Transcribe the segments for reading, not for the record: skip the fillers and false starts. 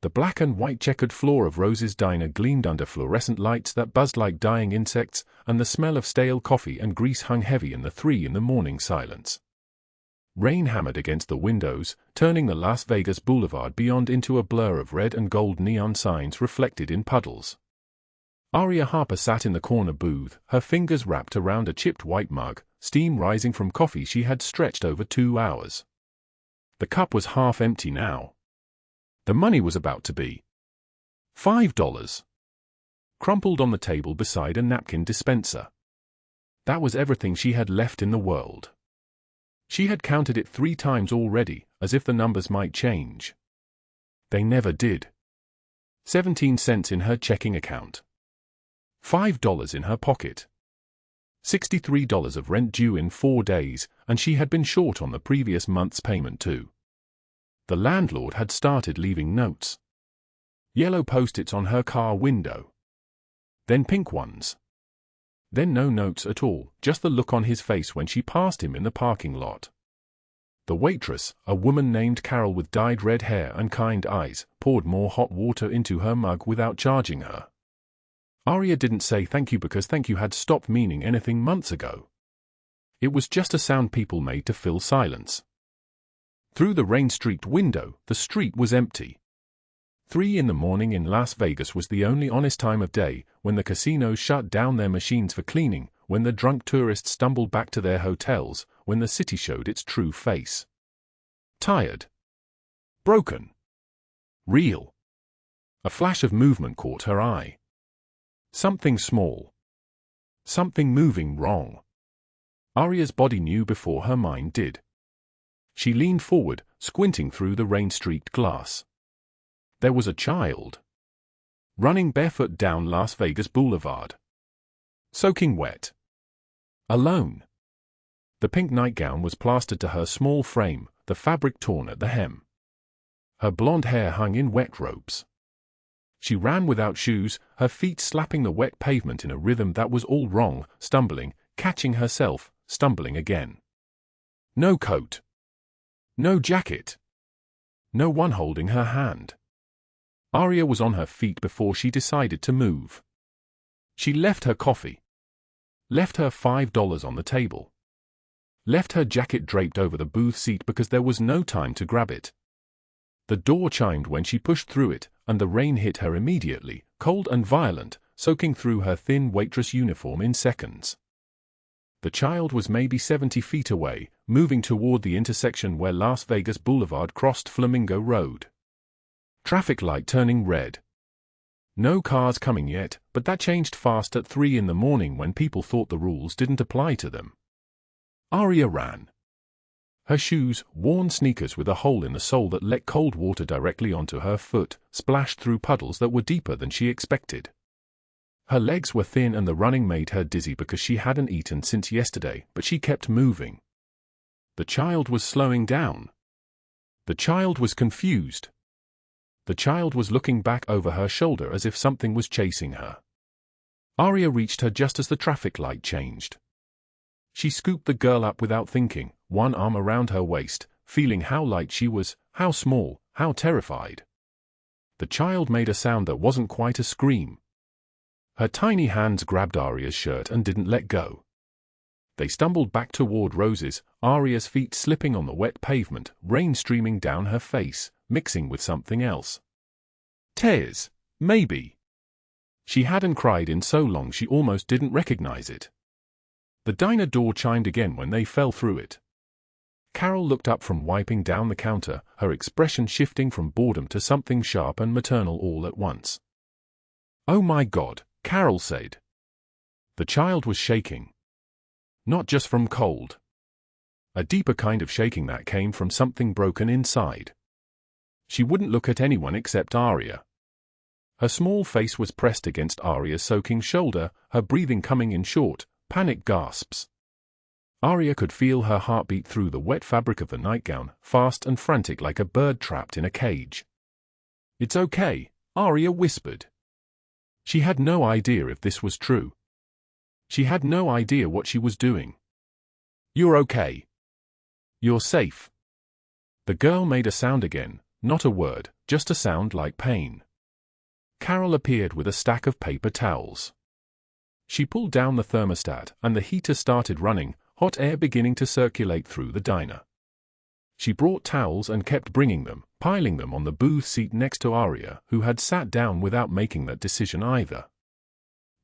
The black and white checkered floor of Rose's diner gleamed under fluorescent lights that buzzed like dying insects, and the smell of stale coffee and grease hung heavy in the 3 in the morning silence. Rain hammered against the windows, turning the Las Vegas boulevard beyond into a blur of red and gold neon signs reflected in puddles. Aria Harper sat in the corner booth, her fingers wrapped around a chipped white mug, steam rising from coffee she had stretched over 2 hours. The cup was half empty now. The money was about to be $5. Crumpled on the table beside a napkin dispenser. That was everything she had left in the world. She had counted it 3 times already, as if the numbers might change. They never did. 17 cents in her checking account. $5 in her pocket. $63 of rent due in 4 days, and she had been short on the previous month's payment too. The landlord had started leaving notes. Yellow post-its on her car window. Then pink ones. Then no notes at all, just the look on his face when she passed him in the parking lot. The waitress, a woman named Carol with dyed red hair and kind eyes, poured more hot water into her mug without charging her. Aria didn't say thank you because thank you had stopped meaning anything months ago. It was just a sound people made to fill silence. Through the rain-streaked window, the street was empty. 3 in the morning in Las Vegas was the only honest time of day, when the casinos shut down their machines for cleaning, when the drunk tourists stumbled back to their hotels, when the city showed its true face. Tired. Broken. Real. A flash of movement caught her eye. Something small. Something moving wrong. Aria's body knew before her mind did. She leaned forward, squinting through the rain-streaked glass. There was a child. Running barefoot down Las Vegas Boulevard. Soaking wet. Alone. The pink nightgown was plastered to her small frame, the fabric torn at the hem. Her blonde hair hung in wet ropes. She ran without shoes, her feet slapping the wet pavement in a rhythm that was all wrong, stumbling, catching herself, stumbling again. No coat. No jacket. No one holding her hand. Aria was on her feet before she decided to move. She left her coffee. Left her $5 on the table. Left her jacket draped over the booth seat because there was no time to grab it. The door chimed when she pushed through it, and the rain hit her immediately, cold and violent, soaking through her thin waitress uniform in seconds. The child was maybe 70 feet away, moving toward the intersection where Las Vegas Boulevard crossed Flamingo Road. Traffic light turning red. No cars coming yet, but that changed fast at 3 in the morning when people thought the rules didn't apply to them. Aria ran. Her shoes, worn sneakers with a hole in the sole that let cold water directly onto her foot, splashed through puddles that were deeper than she expected. Her legs were thin and the running made her dizzy because she hadn't eaten since yesterday, but she kept moving. The child was slowing down. The child was confused. The child was looking back over her shoulder as if something was chasing her. Aria reached her just as the traffic light changed. She scooped the girl up without thinking, one arm around her waist, feeling how light she was, how small, how terrified. The child made a sound that wasn't quite a scream. Her tiny hands grabbed Aria's shirt and didn't let go. They stumbled back toward Rose's, Aria's feet slipping on the wet pavement, rain streaming down her face, mixing with something else. Tears, maybe. She hadn't cried in so long she almost didn't recognize it. The diner door chimed again when they fell through it. Carol looked up from wiping down the counter, her expression shifting from boredom to something sharp and maternal all at once. "Oh my God," Carol said. The child was shaking. Not just from cold. A deeper kind of shaking that came from something broken inside. She wouldn't look at anyone except Aria. Her small face was pressed against Aria's soaking shoulder, her breathing coming in short, panic gasps. Aria could feel her heartbeat through the wet fabric of the nightgown, fast and frantic like a bird trapped in a cage. "It's okay," Aria whispered. She had no idea if this was true. She had no idea what she was doing. "You're okay. You're safe." The girl made a sound again, not a word, just a sound like pain. Carol appeared with a stack of paper towels. She pulled down the thermostat and the heater started running, hot air beginning to circulate through the diner. She brought towels and kept bringing them, piling them on the booth seat next to Aria, who had sat down without making that decision either.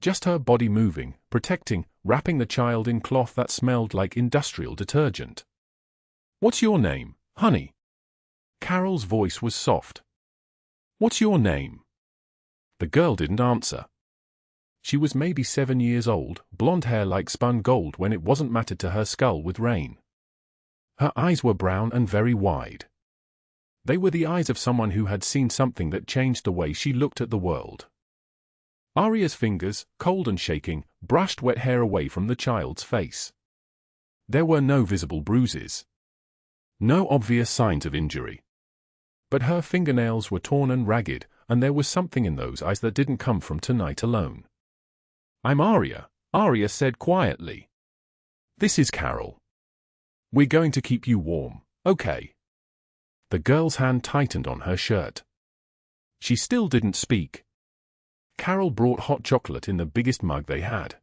Just her body moving, protecting, wrapping the child in cloth that smelled like industrial detergent. "What's your name, honey?" Carol's voice was soft. "What's your name?" The girl didn't answer. She was maybe 7 years old, blonde hair like spun gold when it wasn't matted to her skull with rain. Her eyes were brown and very wide. They were the eyes of someone who had seen something that changed the way she looked at the world. Aria's fingers, cold and shaking, brushed wet hair away from the child's face. There were no visible bruises. No obvious signs of injury. But her fingernails were torn and ragged, and there was something in those eyes that didn't come from tonight alone. "I'm Aria," Aria said quietly. "This is Carol. We're going to keep you warm, okay?" The girl's hand tightened on her shirt. She still didn't speak. Carol brought hot chocolate in the biggest mug they had.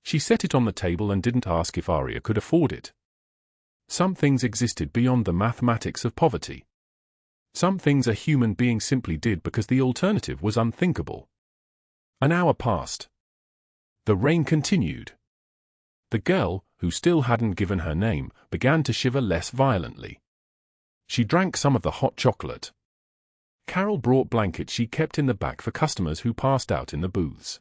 She set it on the table and didn't ask if Aria could afford it. Some things existed beyond the mathematics of poverty. Some things a human being simply did because the alternative was unthinkable. An hour passed. The rain continued. The girl, who still hadn't given her name, began to shiver less violently. She drank some of the hot chocolate. Carol brought blankets she kept in the back for customers who passed out in the booths.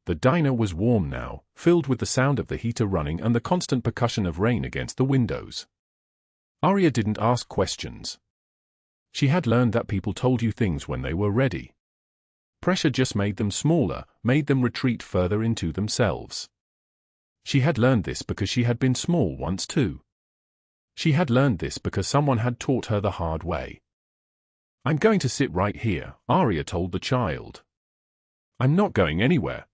The diner was warm now, filled with the sound of the heater running and the constant percussion of rain against the windows. Aria didn't ask questions. She had learned that people told you things when they were ready. Pressure just made them smaller, made them retreat further into themselves. She had learned this because she had been small once too. She had learned this because someone had taught her the hard way. "I'm going to sit right here," Aria told the child. "I'm not going anywhere.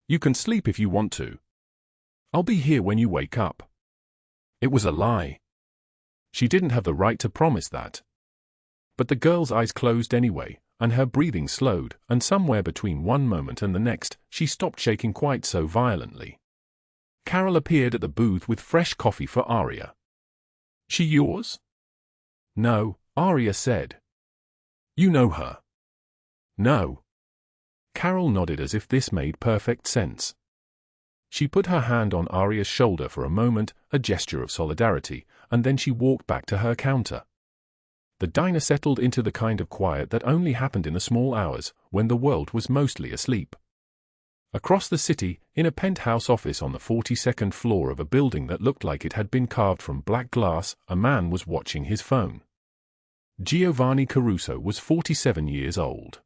You can sleep if you want to. I'll be here when you wake up." It was a lie. She didn't have the right to promise that. But the girl's eyes closed anyway, and her breathing slowed, and somewhere between one moment and the next, she stopped shaking quite so violently. Carol appeared at the booth with fresh coffee for Aria. "She yours?" "No," Aria said. "You know her?" "No." Carol nodded as if this made perfect sense. She put her hand on Aria's shoulder for a moment, a gesture of solidarity, and then she walked back to her counter. The diner settled into the kind of quiet that only happened in the small hours, when the world was mostly asleep. Across the city, in a penthouse office on the 42nd floor of a building that looked like it had been carved from black glass, a man was watching his phone. Giovanni Caruso was 47 years old.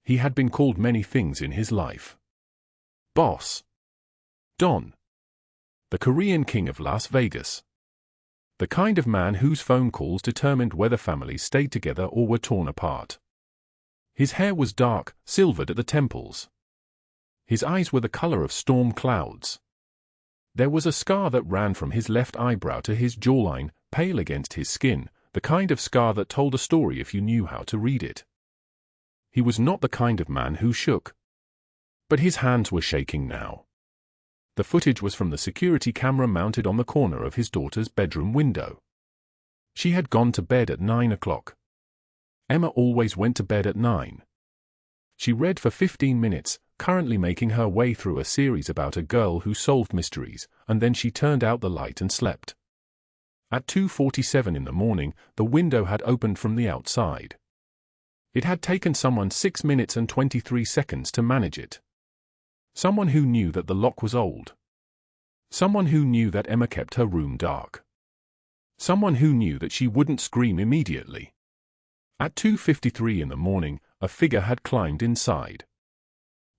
He had been called many things in his life. Boss. Don. The Korean king of Las Vegas. The kind of man whose phone calls determined whether families stayed together or were torn apart. His hair was dark, silvered at the temples. His eyes were the color of storm clouds. There was a scar that ran from his left eyebrow to his jawline, pale against his skin, the kind of scar that told a story if you knew how to read it. He was not the kind of man who shook. But his hands were shaking now. The footage was from the security camera mounted on the corner of his daughter's bedroom window. She had gone to bed at 9 o'clock. Emma always went to bed at 9. She read for 15 minutes, currently making her way through a series about a girl who solved mysteries, and then she turned out the light and slept. At 2:47 in the morning, the window had opened from the outside. It had taken someone 6 minutes and 23 seconds to manage it. Someone who knew that the lock was old. Someone who knew that Emma kept her room dark. Someone who knew that she wouldn't scream immediately. At 2:53 in the morning, a figure had climbed inside.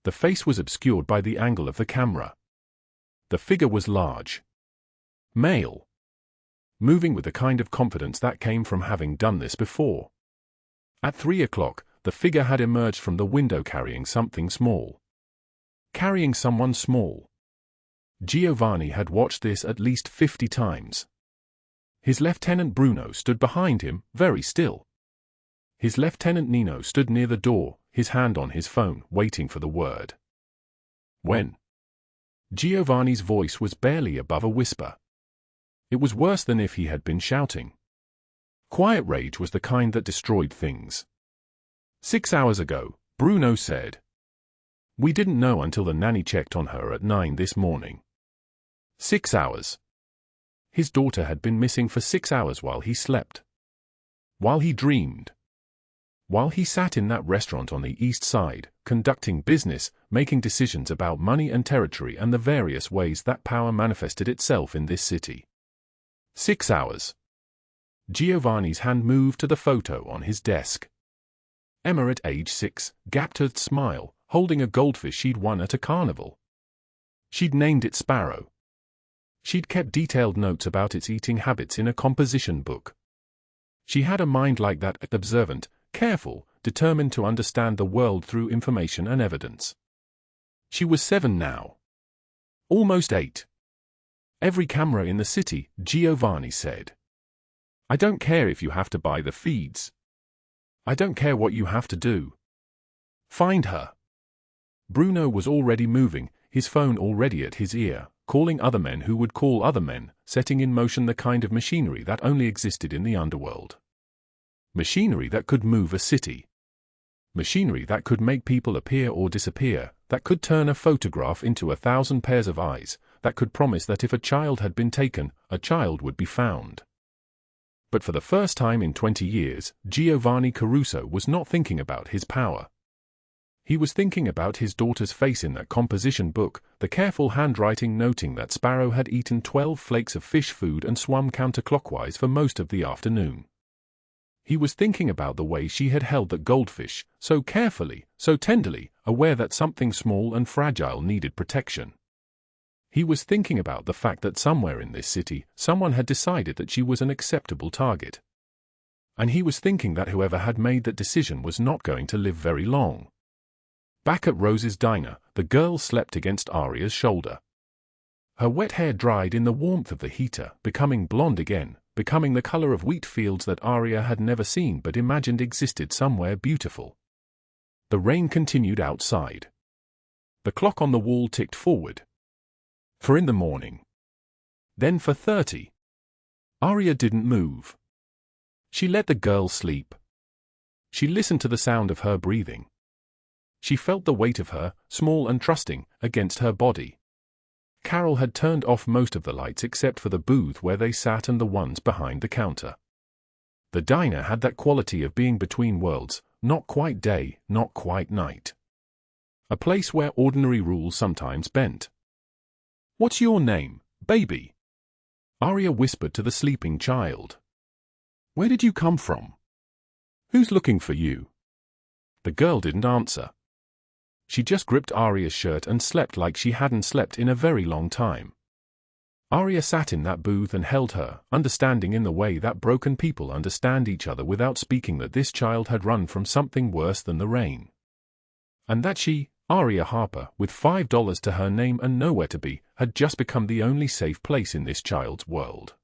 The face was obscured by the angle of the camera. The figure was large. Male. Moving with the kind of confidence that came from having done this before. At 3 o'clock, the figure had emerged from the window carrying something small. Carrying someone small. Giovanni had watched this at least 50 times. His lieutenant Bruno stood behind him, very still. His lieutenant Nino stood near the door, his hand on his phone, waiting for the word. When? Giovanni's voice was barely above a whisper. It was worse than if he had been shouting. Quiet rage was the kind that destroyed things. 6 hours ago, Bruno said. We didn't know until the nanny checked on her at 9 this morning. 6 hours. His daughter had been missing for 6 hours while he slept. While he dreamed. While he sat in that restaurant on the east side, conducting business, making decisions about money and territory and the various ways that power manifested itself in this city. 6 hours. Giovanni's hand moved to the photo on his desk. Emma at age 6, gapped her smile, holding a goldfish she'd won at a carnival. She'd named it Sparrow. She'd kept detailed notes about its eating habits in a composition book. She had a mind like that, observant, careful, determined to understand the world through information and evidence. She was 7 now. Almost 8. Every camera in the city, Giovanni said. I don't care if you have to buy the feeds. I don't care what you have to do. Find her. Bruno was already moving, his phone already at his ear, calling other men who would call other men, setting in motion the kind of machinery that only existed in the underworld. Machinery that could move a city. Machinery that could make people appear or disappear, that could turn a photograph into 1,000 pairs of eyes, that could promise that if a child had been taken, a child would be found. But for the first time in 20 years, Giovanni Caruso was not thinking about his power. He was thinking about his daughter's face in that composition book, the careful handwriting noting that Sparrow had eaten 12 flakes of fish food and swum counterclockwise for most of the afternoon. He was thinking about the way she had held that goldfish, so carefully, so tenderly, aware that something small and fragile needed protection. He was thinking about the fact that somewhere in this city, someone had decided that she was an acceptable target. And he was thinking that whoever had made that decision was not going to live very long. Back at Rose's diner, the girl slept against Aria's shoulder. Her wet hair dried in the warmth of the heater, becoming blonde again, becoming the color of wheat fields that Aria had never seen but imagined existed somewhere beautiful. The rain continued outside. The clock on the wall ticked forward. 4 in the morning. Then for 30. Aria didn't move. She let the girl sleep. She listened to the sound of her breathing. She felt the weight of her, small and trusting, against her body. Carol had turned off most of the lights except for the booth where they sat and the ones behind the counter. The diner had that quality of being between worlds, not quite day, not quite night. A place where ordinary rules sometimes bent. "What's your name, baby?" Aria whispered to the sleeping child. "Where did you come from? Who's looking for you?" The girl didn't answer. She just gripped Aria's shirt and slept like she hadn't slept in a very long time. Aria sat in that booth and held her, understanding in the way that broken people understand each other without speaking that this child had run from something worse than the rain. And that she, Aria Harper, with $5 to her name and nowhere to be, had just become the only safe place in this child's world.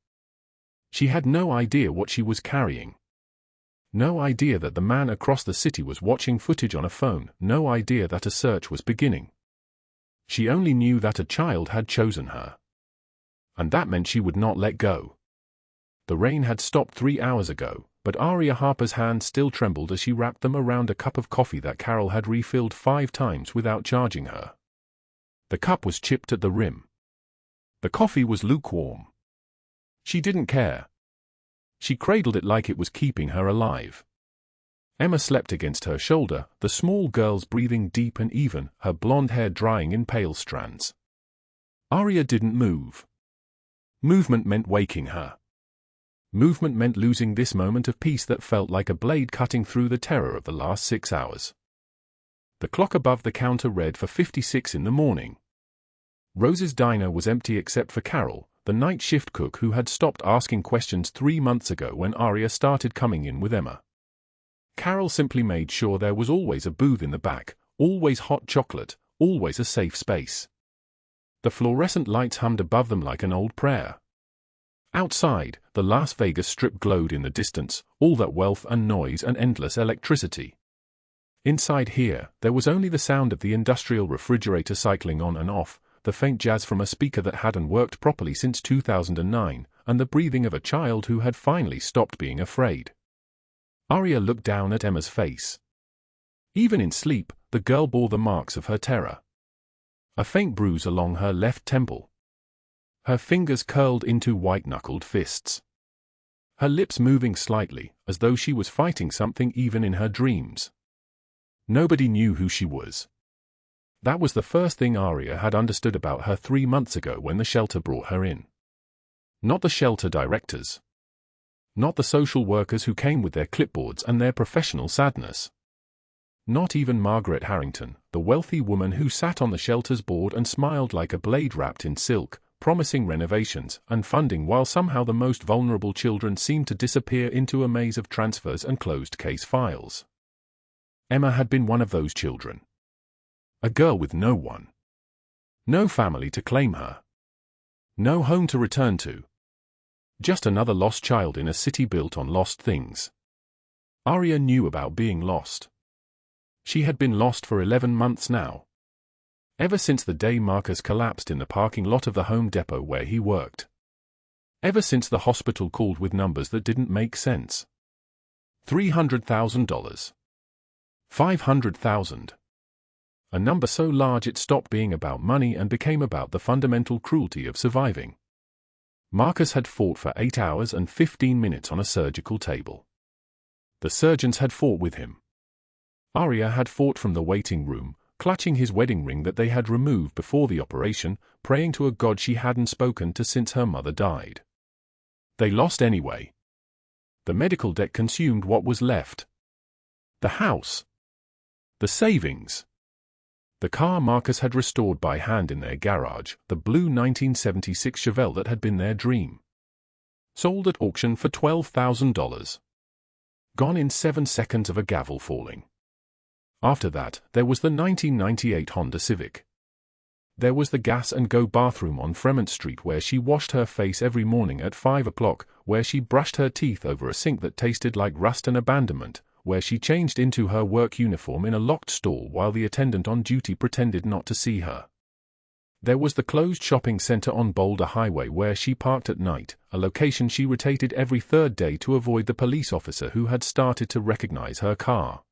She had no idea what she was carrying. No idea that the man across the city was watching footage on a phone, no idea that a search was beginning. She only knew that a child had chosen her. And that meant she would not let go. The rain had stopped 3 hours ago, but Aria Harper's hands still trembled as she wrapped them around a cup of coffee that Carol had refilled 5 times without charging her. The cup was chipped at the rim. The coffee was lukewarm. She didn't care. She cradled it like it was keeping her alive. Emma slept against her shoulder, the small girl's breathing deep and even, her blonde hair drying in pale strands. Aria didn't move. Movement meant waking her. Movement meant losing this moment of peace that felt like a blade cutting through the terror of the last 6 hours. The clock above the counter read for 56 in the morning. Rose's diner was empty except for Carol, the night shift cook who had stopped asking questions 3 months ago when Aria started coming in with Emma. Carol simply made sure there was always a booth in the back, always hot chocolate, always a safe space. The fluorescent lights hummed above them like an old prayer. Outside, the Las Vegas Strip glowed in the distance, all that wealth and noise and endless electricity. Inside here, there was only the sound of the industrial refrigerator cycling on and off, the faint jazz from a speaker that hadn't worked properly since 2009, and the breathing of a child who had finally stopped being afraid. Aria looked down at Emma's face. Even in sleep, the girl bore the marks of her terror. A faint bruise along her left temple. Her fingers curled into white-knuckled fists. Her lips moving slightly, as though she was fighting something even in her dreams. Nobody knew who she was. That was the first thing Aria had understood about her 3 months ago when the shelter brought her in. Not the shelter directors. Not the social workers who came with their clipboards and their professional sadness. Not even Margaret Harrington, the wealthy woman who sat on the shelter's board and smiled like a blade wrapped in silk, promising renovations and funding while somehow the most vulnerable children seemed to disappear into a maze of transfers and closed-case files. Emma had been one of those children. A girl with no one. No family to claim her. No home to return to. Just another lost child in a city built on lost things. Aria knew about being lost. She had been lost for 11 months now. Ever since the day Marcus collapsed in the parking lot of the Home Depot where he worked. Ever since the hospital called with numbers that didn't make sense. $300,000. $500,000. A number so large it stopped being about money and became about the fundamental cruelty of surviving. Marcus had fought for 8 hours and 15 minutes on a surgical table. The surgeons had fought with him. Aria had fought from the waiting room, clutching his wedding ring that they had removed before the operation, praying to a god she hadn't spoken to since her mother died. They lost anyway. The medical debt consumed what was left. The house. The savings. The car Marcus had restored by hand in their garage, the blue 1976 Chevelle that had been their dream. Sold at auction for $12,000. Gone in 7 seconds of a gavel falling. After that, there was the 1998 Honda Civic. There was the gas and go bathroom on Fremont Street where she washed her face every morning at 5 o'clock, where she brushed her teeth over a sink that tasted like rust and abandonment, where she changed into her work uniform in a locked stall while the attendant on duty pretended not to see her. There was the closed shopping center on Boulder Highway where she parked at night, a location she rotated every 3rd day to avoid the police officer who had started to recognize her car.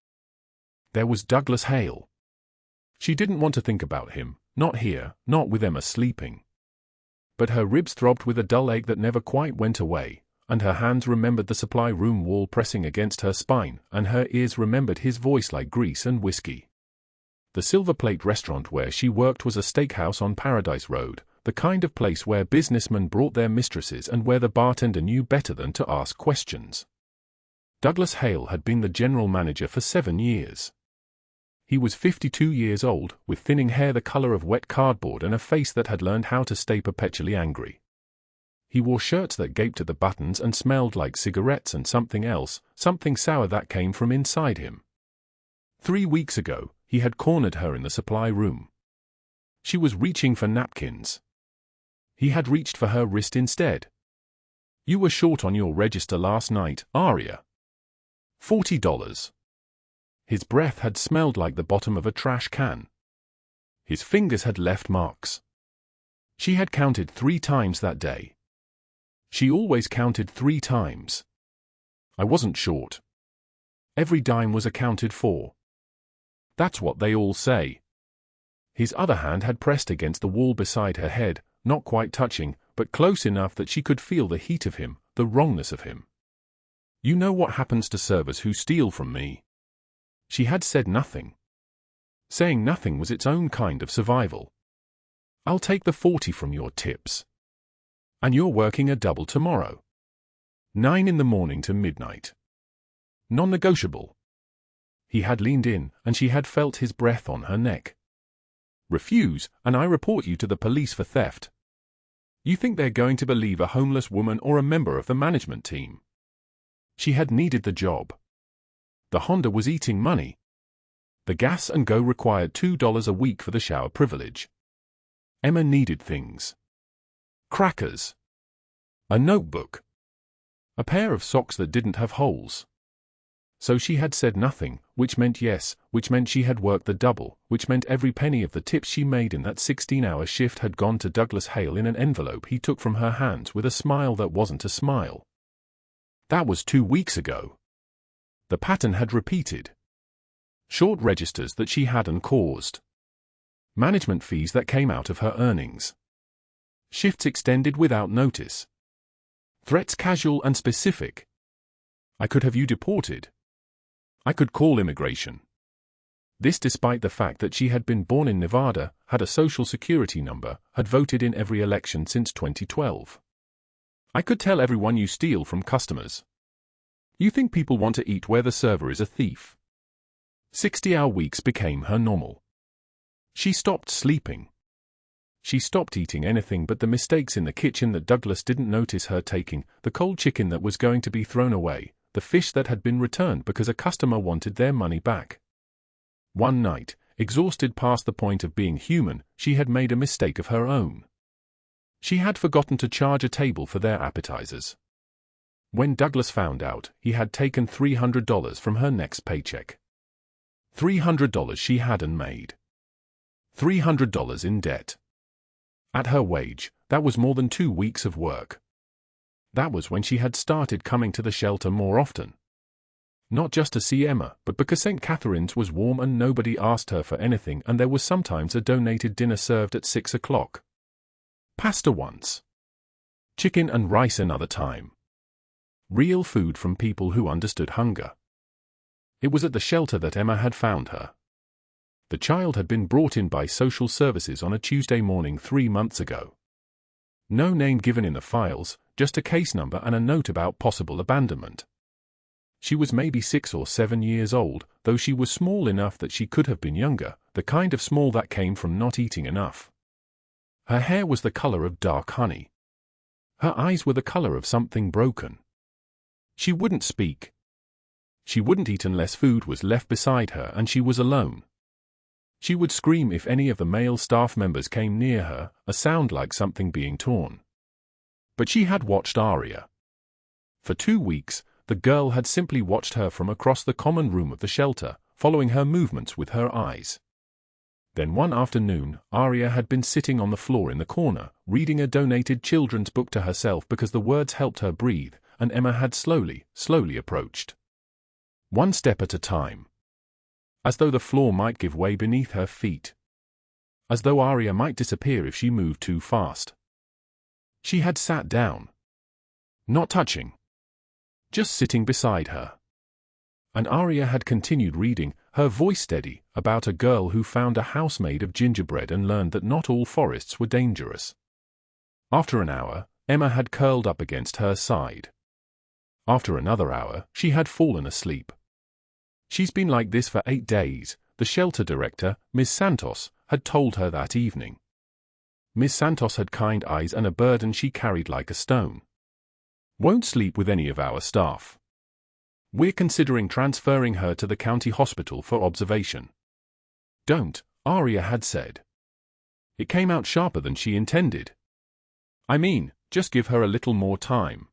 There was Douglas Hale. She didn't want to think about him, not here, not with Emma sleeping. But her ribs throbbed with a dull ache that never quite went away, and her hands remembered the supply room wall pressing against her spine, and her ears remembered his voice like grease and whiskey. The Silver Plate restaurant where she worked was a steakhouse on Paradise Road, the kind of place where businessmen brought their mistresses and where the bartender knew better than to ask questions. Douglas Hale had been the general manager for 7 years. He was 52 years old, with thinning hair the color of wet cardboard and a face that had learned how to stay perpetually angry. He wore shirts that gaped at the buttons and smelled like cigarettes and something else, something sour that came from inside him. 3 weeks ago, he had cornered her in the supply room. She was reaching for napkins. He had reached for her wrist instead. "You were short on your register last night, Aria. $40. His breath had smelled like the bottom of a trash can. His fingers had left marks. She had counted 3 times that day. She always counted 3 times. I wasn't short. Every dime was accounted for. That's what they all say. His other hand had pressed against the wall beside her head, not quite touching, but close enough that she could feel the heat of him, the wrongness of him. You know what happens to servers who steal from me. She had said nothing. Saying nothing was its own kind of survival. I'll take the 40 from your tips. And you're working a double tomorrow. 9 in the morning to midnight. Non-negotiable. He had leaned in, and she had felt his breath on her neck. Refuse, and I report you to the police for theft. You think they're going to believe a homeless woman or a member of the management team? She had needed the job. The Honda was eating money. The gas and go required $2 a week for the shower privilege. Emma needed things. Crackers. a notebook, a pair of socks that didn't have holes. So she had said nothing, which meant yes, which meant she had worked the double, which meant every penny of the tips she made in that 16-hour shift had gone to Douglas Hale in an envelope he took from her hands with a smile that wasn't a smile. That was 2 weeks ago. The pattern had repeated. Short registers that she hadn't caused. Management fees that came out of her earnings. Shifts extended without notice. Threats casual and specific. I could have you deported. I could call immigration. This despite the fact that she had been born in Nevada, had a social security number, had voted in every election since 2012. I could tell everyone you steal from customers. You think people want to eat where the server is a thief. 60-hour weeks became her normal. She stopped sleeping. She stopped eating anything but the mistakes in the kitchen that Douglas didn't notice her taking, the cold chicken that was going to be thrown away, the fish that had been returned because a customer wanted their money back. One night, exhausted past the point of being human, she had made a mistake of her own. She had forgotten to charge a table for their appetizers. When Douglas found out, he had taken $300 from her next paycheck. $300 she hadn't made. $300 in debt. At her wage, that was more than 2 weeks of work. That was when she had started coming to the shelter more often. Not just to see Emma, but because St. Catherine's was warm and nobody asked her for anything, and there was sometimes a donated dinner served at 6 o'clock. Pasta once. Chicken and rice another time. Real food from people who understood hunger. It was at the shelter that Emma had found her. The child had been brought in by social services on a Tuesday morning 3 months ago. No name given in the files, just a case number and a note about possible abandonment. She was maybe 6 or 7 years old, though she was small enough that she could have been younger, the kind of small that came from not eating enough. Her hair was the color of dark honey. Her eyes were the color of something broken. She wouldn't speak. She wouldn't eat unless food was left beside her and she was alone. She would scream if any of the male staff members came near her, a sound like something being torn. But she had watched Aria. For 2 weeks, the girl had simply watched her from across the common room of the shelter, following her movements with her eyes. Then one afternoon, Aria had been sitting on the floor in the corner, reading a donated children's book to herself because the words helped her breathe, and Emma had slowly approached. 1 step at a time. As though the floor might give way beneath her feet. As though Aria might disappear if she moved too fast. She had sat down. Not touching. Just sitting beside her. And Aria had continued reading, her voice steady, about a girl who found a house made of gingerbread and learned that not all forests were dangerous. After an hour, Emma had curled up against her side. After another hour, she had fallen asleep. She's been like this for 8 days, the shelter director, Ms. Santos, had told her that evening. Ms. Santos had kind eyes and a burden she carried like a stone. Won't sleep with any of our staff. We're considering transferring her to the county hospital for observation. Don't, Aria had said. It came out sharper than she intended. I mean, just give her a little more time.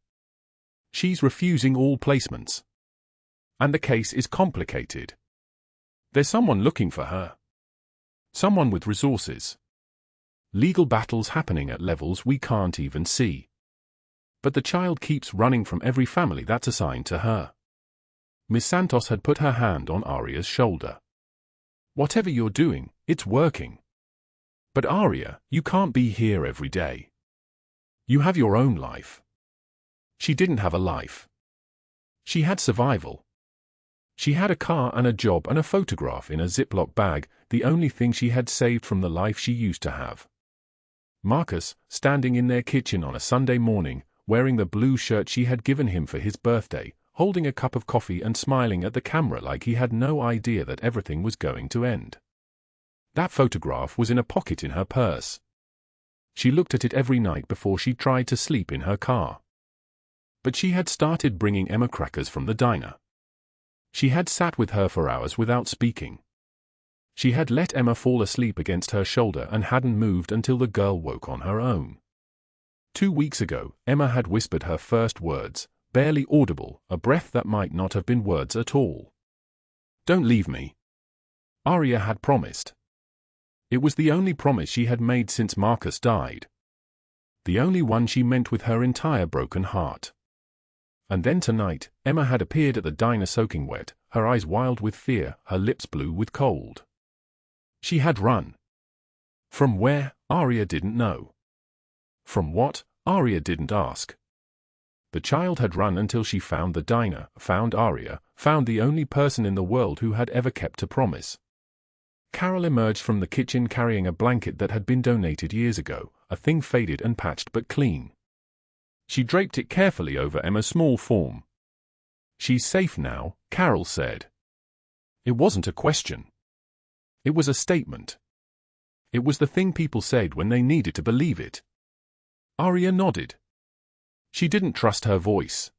She's refusing all placements. And the case is complicated. There's someone looking for her. Someone with resources. Legal battles happening at levels we can't even see. But the child keeps running from every family that's assigned to her. Miss Santos had put her hand on Aria's shoulder. Whatever you're doing, it's working. But Aria, you can't be here every day. You have your own life. She didn't have a life. She had survival. She had a car and a job and a photograph in a Ziploc bag, the only thing she had saved from the life she used to have. Marcus, standing in their kitchen on a Sunday morning, wearing the blue shirt she had given him for his birthday, holding a cup of coffee and smiling at the camera like he had no idea that everything was going to end. That photograph was in a pocket in her purse. She looked at it every night before she tried to sleep in her car. But she had started bringing Emma crackers from the diner. She had sat with her for hours without speaking. She had let Emma fall asleep against her shoulder and hadn't moved until the girl woke on her own. 2 weeks ago, Emma had whispered her first words, barely audible, a breath that might not have been words at all. "Don't leave me," Aria had promised. It was the only promise she had made since Marcus died. The only one she meant with her entire broken heart. And then tonight, Emma had appeared at the diner soaking wet, her eyes wild with fear, her lips blue with cold. She had run. From where? Aria didn't know. From what? Aria didn't ask. The child had run until she found the diner, found Aria, found the only person in the world who had ever kept a promise. Carol emerged from the kitchen carrying a blanket that had been donated years ago, a thing faded and patched but clean. She draped it carefully over Emma's small form. "She's safe now," Carol said. It wasn't a question. It was a statement. It was the thing people said when they needed to believe it. Aria nodded. She didn't trust her voice.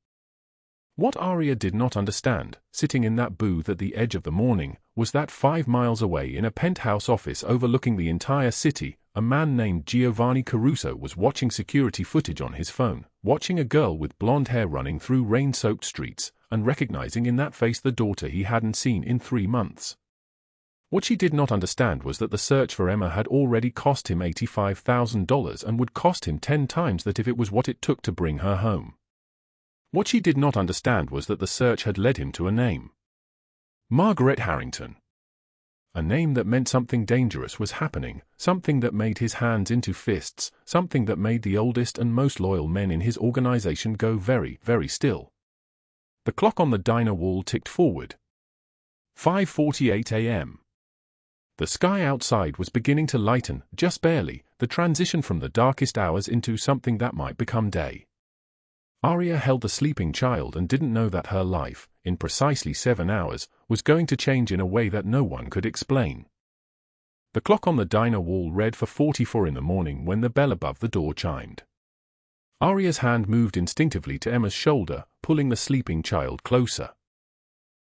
What Aria did not understand, sitting in that booth at the edge of the morning, was that 5 miles away in a penthouse office overlooking the entire city, a man named Giovanni Caruso was watching security footage on his phone, watching a girl with blonde hair running through rain-soaked streets, and recognizing in that face the daughter he hadn't seen in 3 months. What she did not understand was that the search for Emma had already cost him $85,000 and would cost him 10 times that if it was what it took to bring her home. What she did not understand was that the search had led him to a name. Margaret Harrington. A name that meant something dangerous was happening, something that made his hands into fists, something that made the oldest and most loyal men in his organization go very, very still. The clock on the diner wall ticked forward. 5:48 a.m. The sky outside was beginning to lighten, just barely, the transition from the darkest hours into something that might become day. Aria held the sleeping child and didn't know that her life, in precisely 7 hours, was going to change in a way that no one could explain. The clock on the diner wall read 4:44 in the morning when the bell above the door chimed. Aria's hand moved instinctively to Emma's shoulder, pulling the sleeping child closer.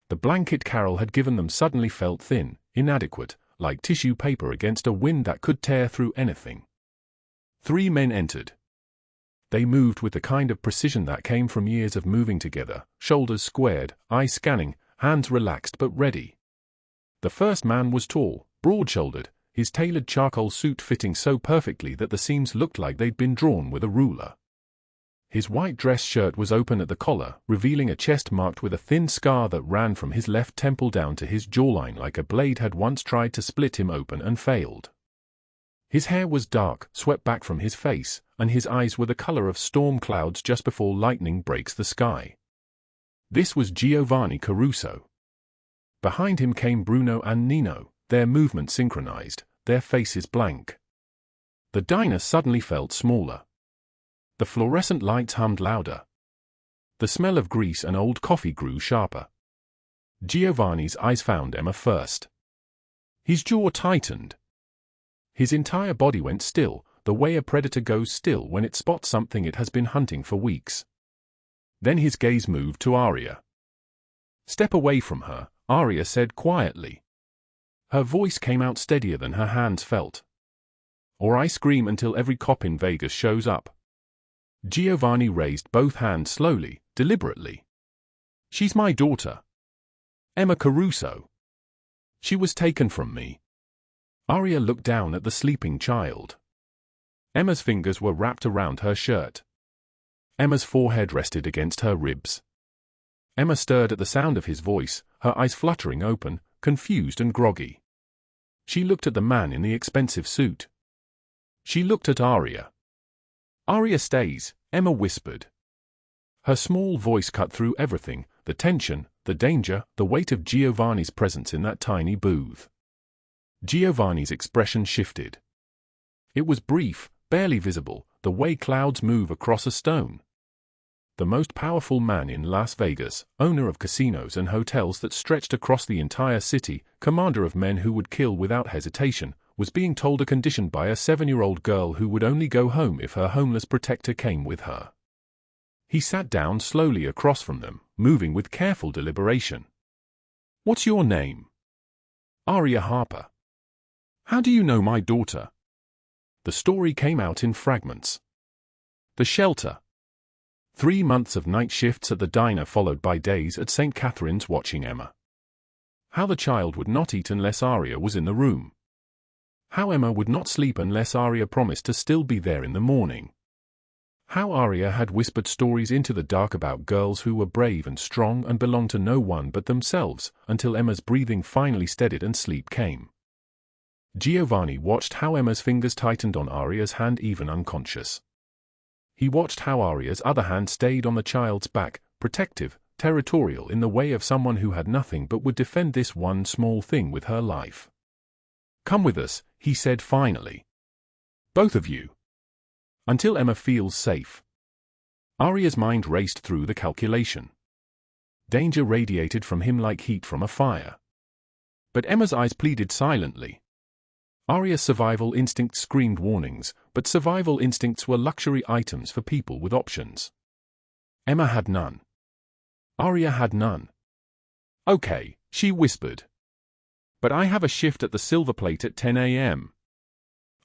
The blanket Carol had given them suddenly felt thin, inadequate, like tissue paper against a wind that could tear through anything. 3 men entered. They moved with the kind of precision that came from years of moving together, shoulders squared, eyes scanning, hands relaxed but ready. The first man was tall, broad-shouldered, his tailored charcoal suit fitting so perfectly that the seams looked like they'd been drawn with a ruler. His white dress shirt was open at the collar, revealing a chest marked with a thin scar that ran from his left temple down to his jawline like a blade had once tried to split him open and failed. His hair was dark, swept back from his face, and his eyes were the color of storm clouds just before lightning breaks the sky. This was Giovanni Caruso. Behind him came Bruno and Nino, their movements synchronized, their faces blank. The diner suddenly felt smaller. The fluorescent lights hummed louder. The smell of grease and old coffee grew sharper. Giovanni's eyes found Emma first. His jaw tightened. His entire body went still, the way a predator goes still when it spots something it has been hunting for weeks. Then his gaze moved to Aria. "Step away from her," Aria said quietly. Her voice came out steadier than her hands felt. "Or I scream until every cop in Vegas shows up." Giovanni raised both hands slowly, deliberately. "She's my daughter. Emma Caruso. She was taken from me." Aria looked down at the sleeping child. Emma's fingers were wrapped around her shirt. Emma's forehead rested against her ribs. Emma stirred at the sound of his voice, her eyes fluttering open, confused and groggy. She looked at the man in the expensive suit. She looked at Aria. "Aria stays," Emma whispered. Her small voice cut through everything, the tension, the danger, the weight of Giovanni's presence in that tiny booth. Giovanni's expression shifted. It was brief, barely visible, the way clouds move across a stone. The most powerful man in Las Vegas, owner of casinos and hotels that stretched across the entire city, commander of men who would kill without hesitation, was being told a condition by a 7-year-old girl who would only go home if her homeless protector came with her. He sat down slowly across from them, moving with careful deliberation. "What's your name?" "Aria Harper." "How do you know my daughter?" The story came out in fragments. The shelter. 3 months of night shifts at the diner followed by days at St. Catherine's watching Emma. How the child would not eat unless Aria was in the room. How Emma would not sleep unless Aria promised to still be there in the morning. How Aria had whispered stories into the dark about girls who were brave and strong and belonged to no one but themselves, until Emma's breathing finally steadied and sleep came. Giovanni watched how Emma's fingers tightened on Aria's hand even unconscious. He watched how Aria's other hand stayed on the child's back, protective, territorial in the way of someone who had nothing but would defend this one small thing with her life. "Come with us," he said finally. "Both of you. Until Emma feels safe." Aria's mind raced through the calculation. Danger radiated from him like heat from a fire. But Emma's eyes pleaded silently. Aria's survival instincts screamed warnings, but survival instincts were luxury items for people with options. Emma had none. Aria had none. "Okay," she whispered. "But I have a shift at the Silver Plate at 10 a.m.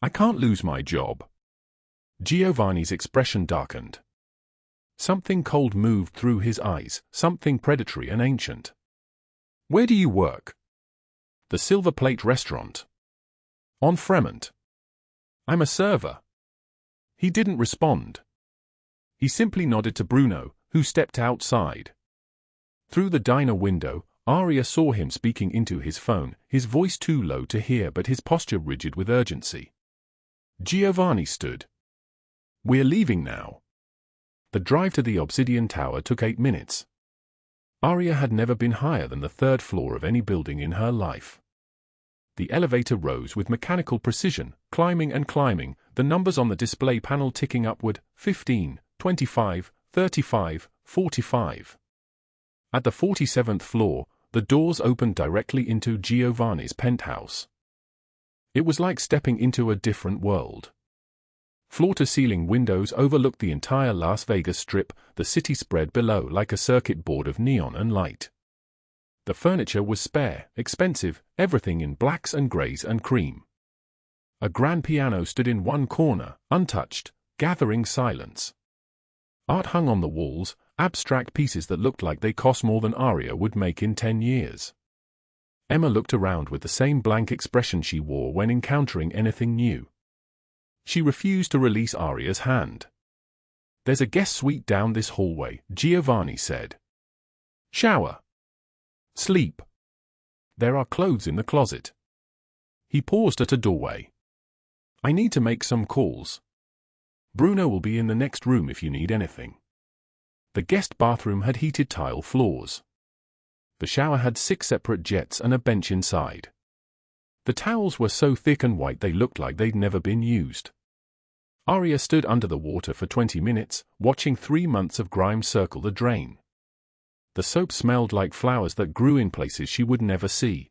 I can't lose my job." Giovanni's expression darkened. Something cold moved through his eyes, something predatory and ancient. "Where do you work?" "The Silver Plate restaurant. On Fremont." "I'm a server." He didn't respond. He simply nodded to Bruno, who stepped outside. Through the diner window, Aria saw him speaking into his phone, his voice too low to hear but his posture rigid with urgency. Giovanni stood. "We're leaving now." The drive to the Obsidian Tower took 8 minutes. Aria had never been higher than the 3rd floor of any building in her life. The elevator rose with mechanical precision, climbing and climbing, the numbers on the display panel ticking upward, 15, 25, 35, 45. At the 47th floor, the doors opened directly into Giovanni's penthouse. It was like stepping into a different world. Floor-to-ceiling windows overlooked the entire Las Vegas Strip, the city spread below like a circuit board of neon and light. The furniture was spare, expensive, everything in blacks and grays and cream. A grand piano stood in one corner, untouched, gathering silence. Art hung on the walls, abstract pieces that looked like they cost more than Aria would make in 10 years. Emma looked around with the same blank expression she wore when encountering anything new. She refused to release Aria's hand. "There's a guest suite down this hallway," Giovanni said. "Shower. Sleep. There are clothes in the closet." He paused at a doorway. "I need to make some calls. Bruno will be in the next room if you need anything." The guest bathroom had heated tile floors. The shower had 6 separate jets and a bench inside. The towels were so thick and white they looked like they'd never been used. Aria stood under the water for 20 minutes, watching 3 months of grime circle the drain. The soap smelled like flowers that grew in places she would never see.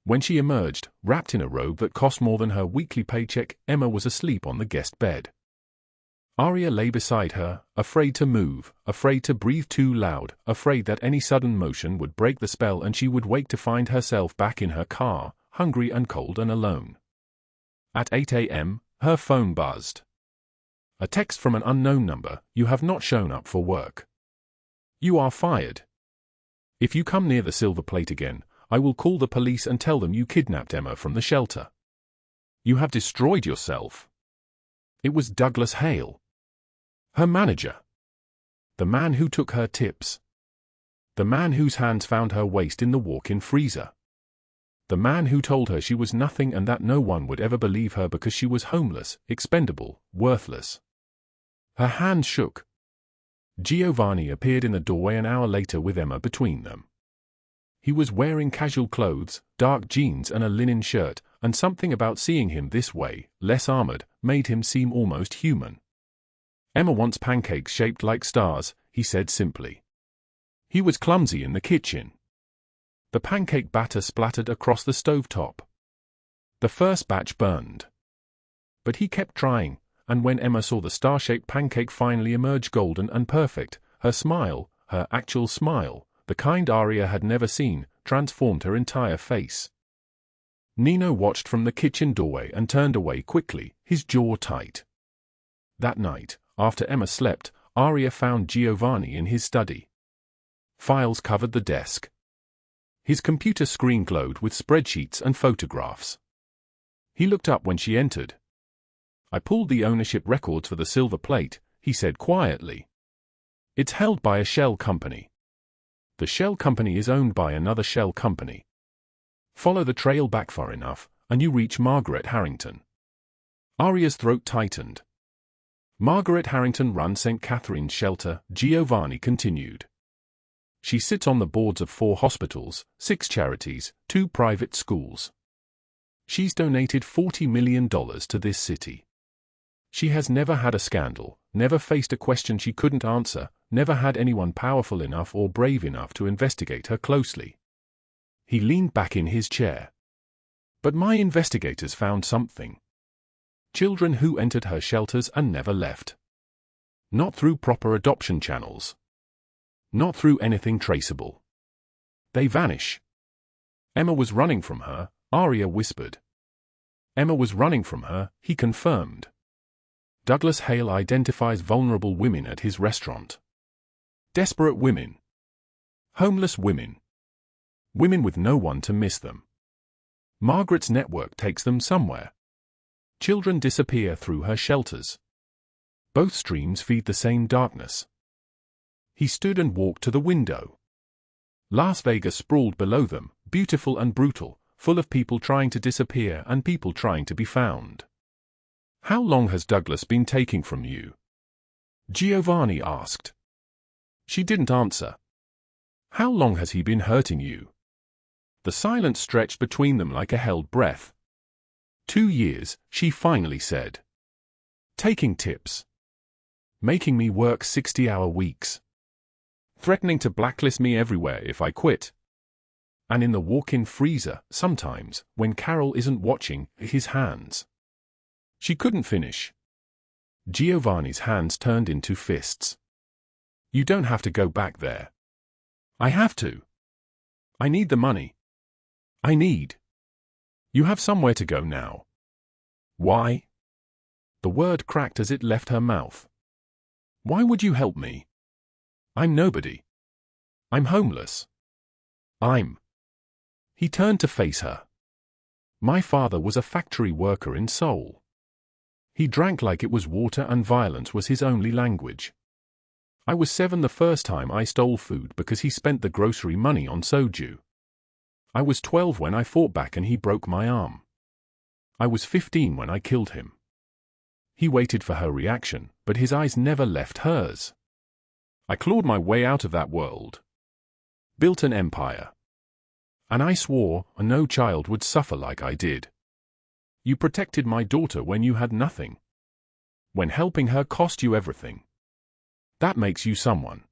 When she emerged, wrapped in a robe that cost more than her weekly paycheck, Emma was asleep on the guest bed. Aria lay beside her, afraid to move, afraid to breathe too loud, afraid that any sudden motion would break the spell and she would wake to find herself back in her car, hungry and cold and alone. At 8 a.m., her phone buzzed. A text from an unknown number: "You have not shown up for work. You are fired. If you come near the Silver Plate again, I will call the police and tell them you kidnapped Emma from the shelter. You have destroyed yourself." It was Douglas Hale. Her manager. The man who took her tips. The man whose hands found her waist in the walk-in freezer. The man who told her she was nothing and that no one would ever believe her because she was homeless, expendable, worthless. Her hand shook. Giovanni appeared in the doorway an hour later with Emma between them. He was wearing casual clothes, dark jeans and a linen shirt, and something about seeing him this way, less armored, made him seem almost human. "Emma wants pancakes shaped like stars," he said simply. He was clumsy in the kitchen. The pancake batter splattered across the stovetop. The first batch burned. But he kept trying, and when Emma saw the star-shaped pancake finally emerge golden and perfect, her smile, her actual smile, the kind Aria had never seen, transformed her entire face. Nino watched from the kitchen doorway and turned away quickly, his jaw tight. That night, after Emma slept, Aria found Giovanni in his study. Files covered the desk. His computer screen glowed with spreadsheets and photographs. He looked up when she entered. "I pulled the ownership records for the silver plate," he said quietly. "It's held by a shell company. The shell company is owned by another shell company. Follow the trail back far enough, and you reach Margaret Harrington." Aria's throat tightened. "Margaret Harrington runs St. Catherine's Shelter," Giovanni continued. "She sits on the boards of 4 hospitals, 6 charities, 2 private schools. She's donated $40 million to this city. She has never had a scandal, never faced a question she couldn't answer, never had anyone powerful enough or brave enough to investigate her closely." He leaned back in his chair. "But my investigators found something. Children who entered her shelters and never left. Not through proper adoption channels. Not through anything traceable. They vanish." "Emma was running from her," Aria whispered. "Emma was running from her," he confirmed. "Douglas Hale identifies vulnerable women at his restaurant. Desperate women. Homeless women. Women with no one to miss them. Margaret's network takes them somewhere. Children disappear through her shelters. Both streams feed the same darkness." He stood and walked to the window. Las Vegas sprawled below them, beautiful and brutal, full of people trying to disappear and people trying to be found. "How long has Douglas been taking from you?" Giovanni asked. She didn't answer. "How long has he been hurting you?" The silence stretched between them like a held breath. 2 years, she finally said. "Taking tips. Making me work 60-hour weeks. Threatening to blacklist me everywhere if I quit. And in the walk-in freezer, sometimes, when Carol isn't watching, his hands." She couldn't finish. Giovanni's hands turned into fists. "You don't have to go back there." "I have to. I need the money. I need. You have somewhere to go now." "Why?" The word cracked as it left her mouth. "Why would you help me? I'm nobody. I'm homeless. He turned to face her. "My father was a factory worker in Seoul. He drank like it was water and violence was his only language. I was 7 the first time I stole food because he spent the grocery money on soju. I was 12 when I fought back and he broke my arm. I was 15 when I killed him." He waited for her reaction, but his eyes never left hers. "I clawed my way out of that world. Built an empire. And I swore no child would suffer like I did. You protected my daughter when you had nothing. When helping her cost you everything. That makes you someone."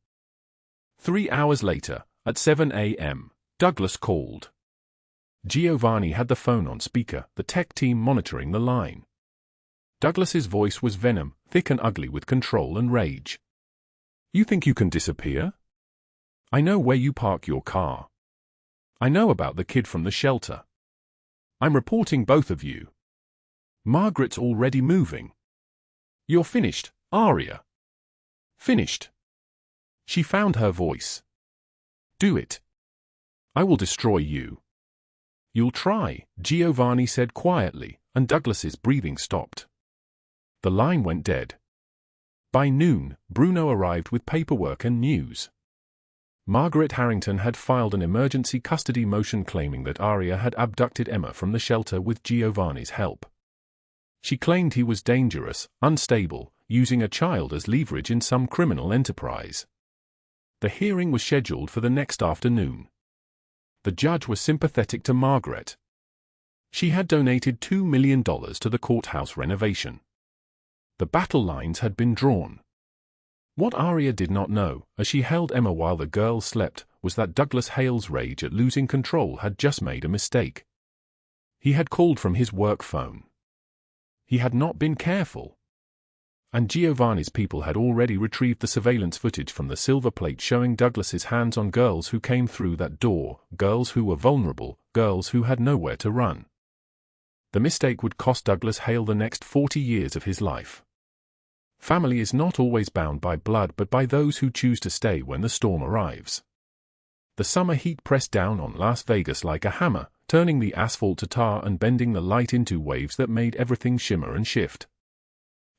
3 hours later, at 7 a.m., Douglas called. Giovanni had the phone on speaker, the tech team monitoring the line. Douglas's voice was venom, thick and ugly with control and rage. "You think you can disappear? I know where you park your car. I know about the kid from the shelter. I'm reporting both of you. Margaret's already moving. You're finished, Aria. Finished." She found her voice. "Do it. I will destroy you." "You'll try," Giovanni said quietly, and Douglas's breathing stopped. The line went dead. By noon, Bruno arrived with paperwork and news. Margaret Harrington had filed an emergency custody motion claiming that Aria had abducted Emma from the shelter with Giovanni's help. She claimed he was dangerous, unstable, using a child as leverage in some criminal enterprise. The hearing was scheduled for the next afternoon. The judge was sympathetic to Margaret. She had donated $2 million to the courthouse renovation. The battle lines had been drawn. What Aria did not know, as she held Emma while the girl slept, was that Douglas Hale's rage at losing control had just made a mistake. He had called from his work phone. He had not been careful. And Giovanni's people had already retrieved the surveillance footage from the silver plate showing Douglas's hands on girls who came through that door, girls who were vulnerable, girls who had nowhere to run. The mistake would cost Douglas Hale the next 40 years of his life. Family is not always bound by blood but by those who choose to stay when the storm arrives. The summer heat pressed down on Las Vegas like a hammer, turning the asphalt to tar and bending the light into waves that made everything shimmer and shift.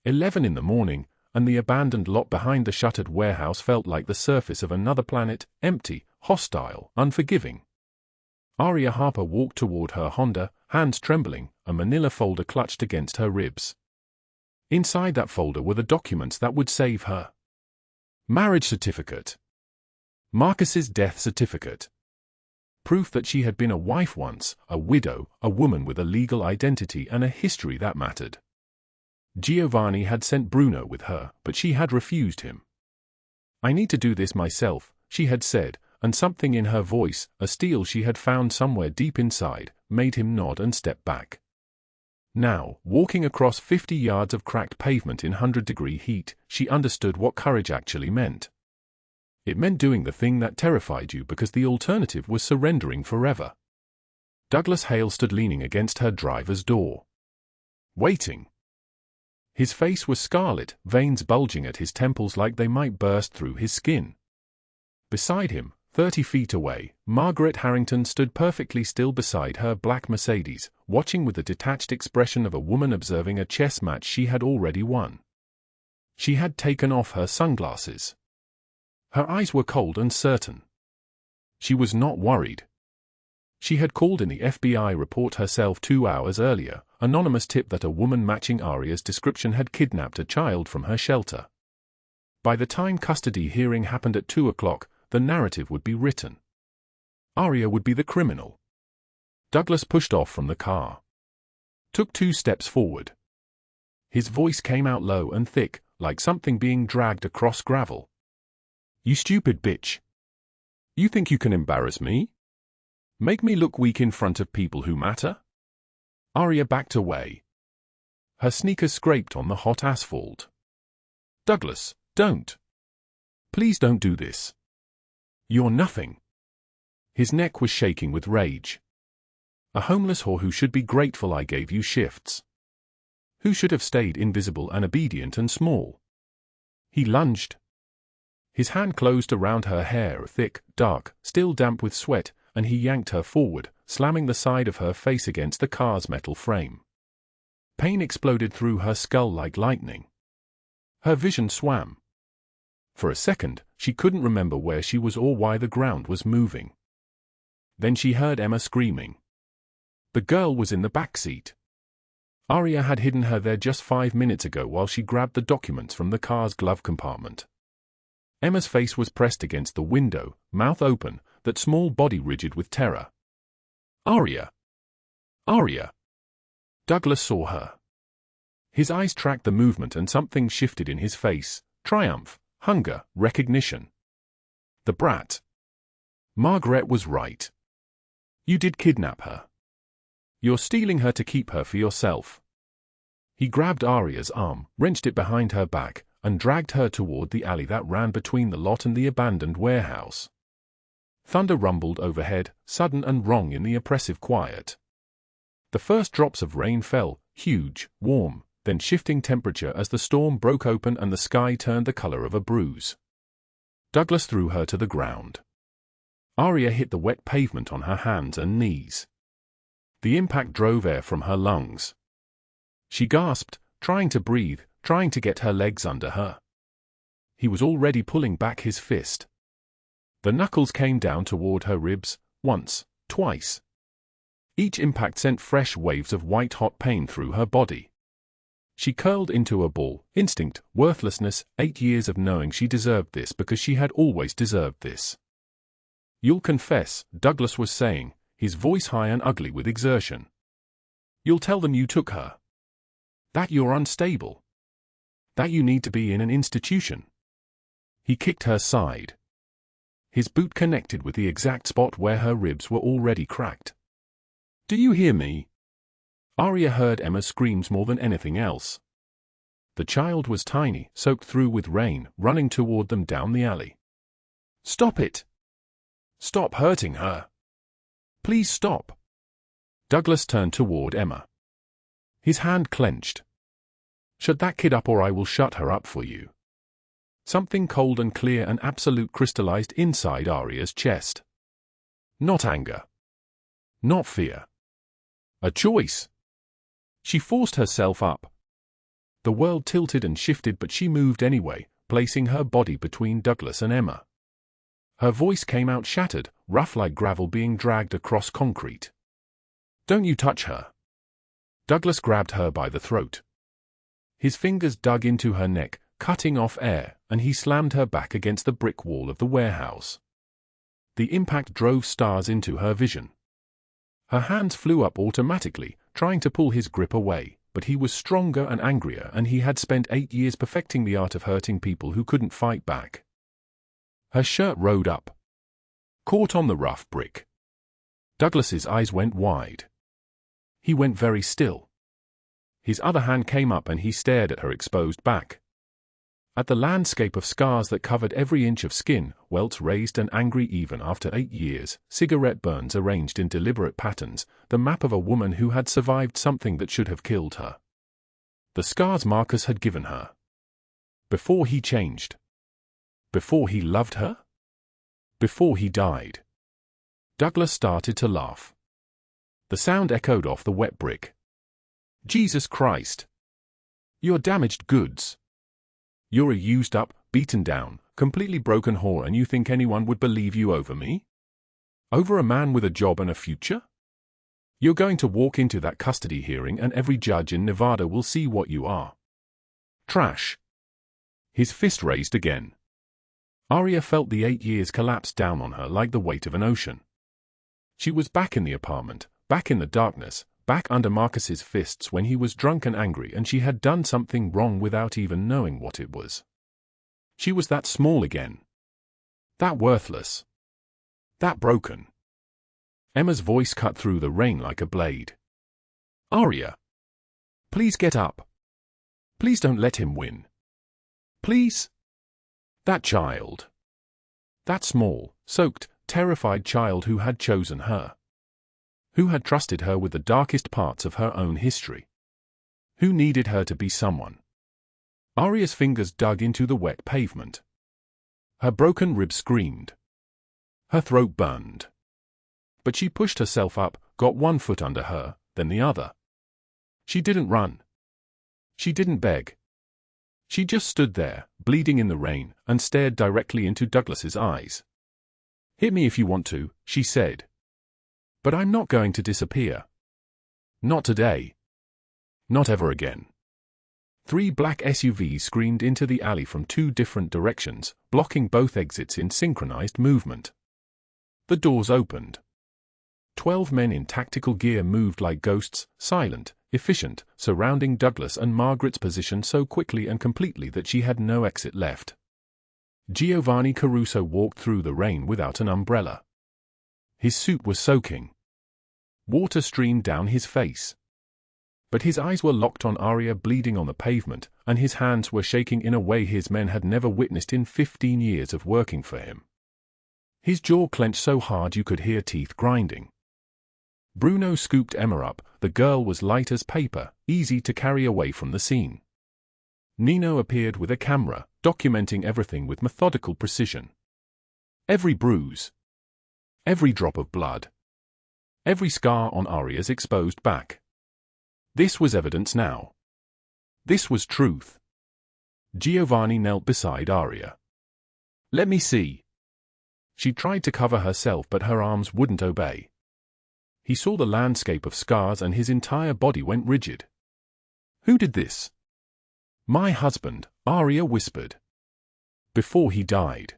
11 in the morning, and the abandoned lot behind the shuttered warehouse felt like the surface of another planet, empty, hostile, unforgiving. Aria Harper walked toward her Honda, hands trembling, a manila folder clutched against her ribs. Inside that folder were the documents that would save her. Marriage certificate. Marcus's death certificate. Proof that she had been a wife once, a widow, a woman with a legal identity and a history that mattered. Giovanni had sent Bruno with her, but she had refused him. "I need to do this myself," she had said, and something in her voice, a steel she had found somewhere deep inside, made him nod and step back. Now, walking across 50 yards of cracked pavement in 100-degree heat, she understood what courage actually meant. It meant doing the thing that terrified you because the alternative was surrendering forever. Douglas Hale stood leaning against her driver's door. Waiting. His face was scarlet, veins bulging at his temples like they might burst through his skin. Beside him, 30 feet away, Margaret Harrington stood perfectly still beside her black Mercedes, watching with the detached expression of a woman observing a chess match she had already won. She had taken off her sunglasses. Her eyes were cold and certain. She was not worried. She had called in the FBI report herself 2 hours earlier, anonymous tip that a woman matching Aria's description had kidnapped a child from her shelter. By the time custody hearing happened at 2 o'clock, the narrative would be written. Aria would be the criminal. Douglas pushed off from the car. Took 2 steps forward. His voice came out low and thick, like something being dragged across gravel. "You stupid bitch. You think you can embarrass me? Make me look weak in front of people who matter?" Aria backed away. Her sneakers scraped on the hot asphalt. "Douglas, don't. Please don't do this. You're nothing." His neck was shaking with rage. "A homeless whore who should be grateful I gave you shifts. Who should have stayed invisible and obedient and small." He lunged. His hand closed around her hair, thick, dark, still damp with sweat, and he yanked her forward, slamming the side of her face against the car's metal frame. Pain exploded through her skull like lightning. Her vision swam. For a second, she couldn't remember where she was or why the ground was moving. Then she heard Emma screaming. The girl was in the back seat. Aria had hidden her there just 5 minutes ago while she grabbed the documents from the car's glove compartment. Emma's face was pressed against the window, mouth open, that small body rigid with terror. "Aria! Aria!" Douglas saw her. His eyes tracked the movement and something shifted in his face. Triumph, hunger, recognition. The brat. Margaret was right. You did kidnap her. You're stealing her to keep her for yourself. He grabbed Aria's arm, wrenched it behind her back, and dragged her toward the alley that ran between the lot and the abandoned warehouse. Thunder rumbled overhead, sudden and wrong in the oppressive quiet. The first drops of rain fell, huge, warm, then shifting temperature as the storm broke open and the sky turned the color of a bruise. Douglas threw her to the ground. Aria hit the wet pavement on her hands and knees. The impact drove air from her lungs. She gasped, trying to breathe, trying to get her legs under her. He was already pulling back his fist. The knuckles came down toward her ribs, once, twice. Each impact sent fresh waves of white-hot pain through her body. She curled into a ball, instinct, worthlessness, 8 years of knowing she deserved this because she had always deserved this. "You'll confess," Douglas was saying, his voice high and ugly with exertion. "You'll tell them you took her. That you're unstable. That you need to be in an institution." He kicked her side. His boot connected with the exact spot where her ribs were already cracked. "Do you hear me?" Aria heard Emma's screams more than anything else. The child was tiny, soaked through with rain, running toward them down the alley. "Stop it! Stop hurting her! Please stop!" Douglas turned toward Emma. His hand clenched. Shut that kid up or I will shut her up for you. Something cold and clear and absolute crystallized inside Aria's chest. Not anger. Not fear. A choice. She forced herself up. The world tilted and shifted, but she moved anyway, placing her body between Douglas and Emma. Her voice came out shattered, rough like gravel being dragged across concrete. Don't you touch her. Douglas grabbed her by the throat. His fingers dug into her neck, cutting off air, and he slammed her back against the brick wall of the warehouse. The impact drove stars into her vision. Her hands flew up automatically, trying to pull his grip away, but he was stronger and angrier, and he had spent 8 years perfecting the art of hurting people who couldn't fight back. Her shirt rode up, caught on the rough brick. Douglas's eyes went wide. He went very still. His other hand came up and he stared at her exposed back. At the landscape of scars that covered every inch of skin, welts raised and angry even after 8 years, cigarette burns arranged in deliberate patterns, the map of a woman who had survived something that should have killed her. The scars Marcus had given her. Before he changed. Before he loved her? Before he died. Douglas started to laugh. The sound echoed off the wet brick. Jesus Christ. You're damaged goods. You're a used up, beaten down, completely broken whore, and you think anyone would believe you over me? Over a man with a job and a future? You're going to walk into that custody hearing and every judge in Nevada will see what you are. Trash. His fist raised again. Aria felt the 8 years collapse down on her like the weight of an ocean. She was back in the apartment, back in the darkness, back under Marcus's fists when he was drunk and angry, and she had done something wrong without even knowing what it was. She was that small again. That worthless. That broken. Emma's voice cut through the rain like a blade. Aria. Please get up. Please don't let him win. Please. That child. That small, soaked, terrified child who had chosen her. Who had trusted her with the darkest parts of her own history. Who needed her to be someone. Aria's fingers dug into the wet pavement. Her broken ribs screamed. Her throat burned. But she pushed herself up, got one foot under her, then the other. She didn't run. She didn't beg. She just stood there, bleeding in the rain, and stared directly into Douglas's eyes. Hit me if you want to, she said. But I'm not going to disappear. Not today. Not ever again. 3 black SUVs screamed into the alley from 2 different directions, blocking both exits in synchronized movement. The doors opened. 12 men in tactical gear moved like ghosts, silent, efficient, surrounding Douglas and Margaret's position so quickly and completely that she had no exit left. Giovanni Caruso walked through the rain without an umbrella. His suit was soaking. Water streamed down his face. But his eyes were locked on Aria bleeding on the pavement, and his hands were shaking in a way his men had never witnessed in 15 years of working for him. His jaw clenched so hard you could hear teeth grinding. Bruno scooped Emma up. The girl was light as paper, easy to carry away from the scene. Nino appeared with a camera, documenting everything with methodical precision. Every bruise. Every drop of blood. Every scar on Aria's exposed back. This was evidence now. This was truth. Giovanni knelt beside Aria. Let me see. She tried to cover herself, but her arms wouldn't obey. He saw the landscape of scars and his entire body went rigid. Who did this? My husband, Aria whispered. Before he died.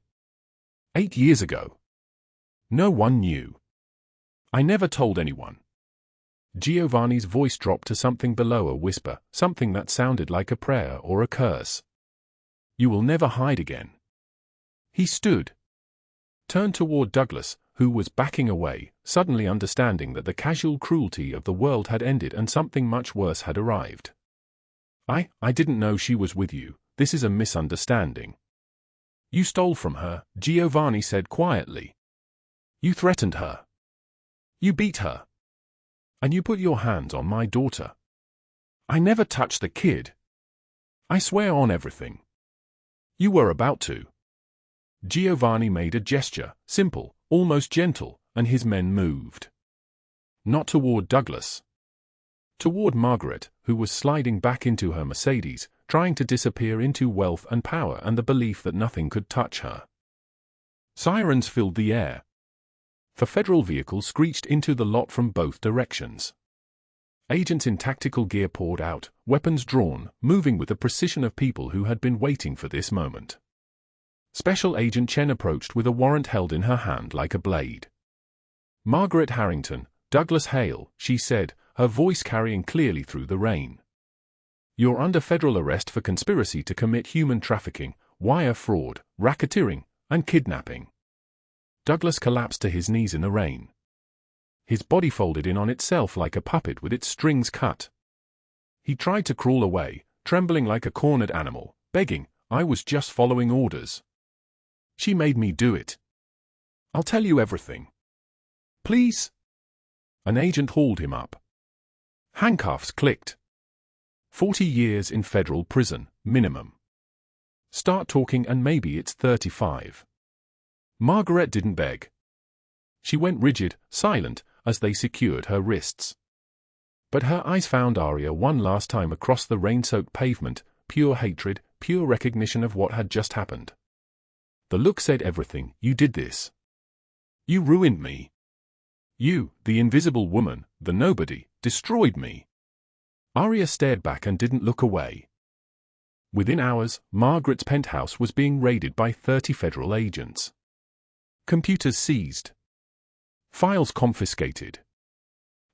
8 years ago. No one knew. I never told anyone. Giovanni's voice dropped to something below a whisper, something that sounded like a prayer or a curse. You will never hide again. He stood. Turned toward Douglas, who was backing away, suddenly understanding that the casual cruelty of the world had ended and something much worse had arrived. I didn't know she was with you. This is a misunderstanding. You stole from her, Giovanni said quietly. You threatened her. You beat her. And you put your hands on my daughter. I never touched the kid. I swear on everything. You were about to. Giovanni made a gesture, simple, almost gentle, and his men moved. Not toward Douglas. Toward Margaret, who was sliding back into her Mercedes, trying to disappear into wealth and power and the belief that nothing could touch her. Sirens filled the air. The federal vehicles screeched into the lot from both directions. Agents in tactical gear poured out, weapons drawn, moving with the precision of people who had been waiting for this moment. Special Agent Chen approached with a warrant held in her hand like a blade. Margaret Harrington, Douglas Hale, she said, her voice carrying clearly through the rain. You're under federal arrest for conspiracy to commit human trafficking, wire fraud, racketeering, and kidnapping. Douglas collapsed to his knees in the rain. His body folded in on itself like a puppet with its strings cut. He tried to crawl away, trembling like a cornered animal, begging, I was just following orders. She made me do it. I'll tell you everything. Please? An agent hauled him up. Handcuffs clicked. 40 years in federal prison, minimum. Start talking and maybe it's 35. Margaret didn't beg. She went rigid, silent, as they secured her wrists. But her eyes found Aria one last time across the rain-soaked pavement, pure hatred, pure recognition of what had just happened. The look said everything. You did this. You ruined me. You, the invisible woman, the nobody, destroyed me. Aria stared back and didn't look away. Within hours, Margaret's penthouse was being raided by 30 federal agents. Computers seized. Files confiscated.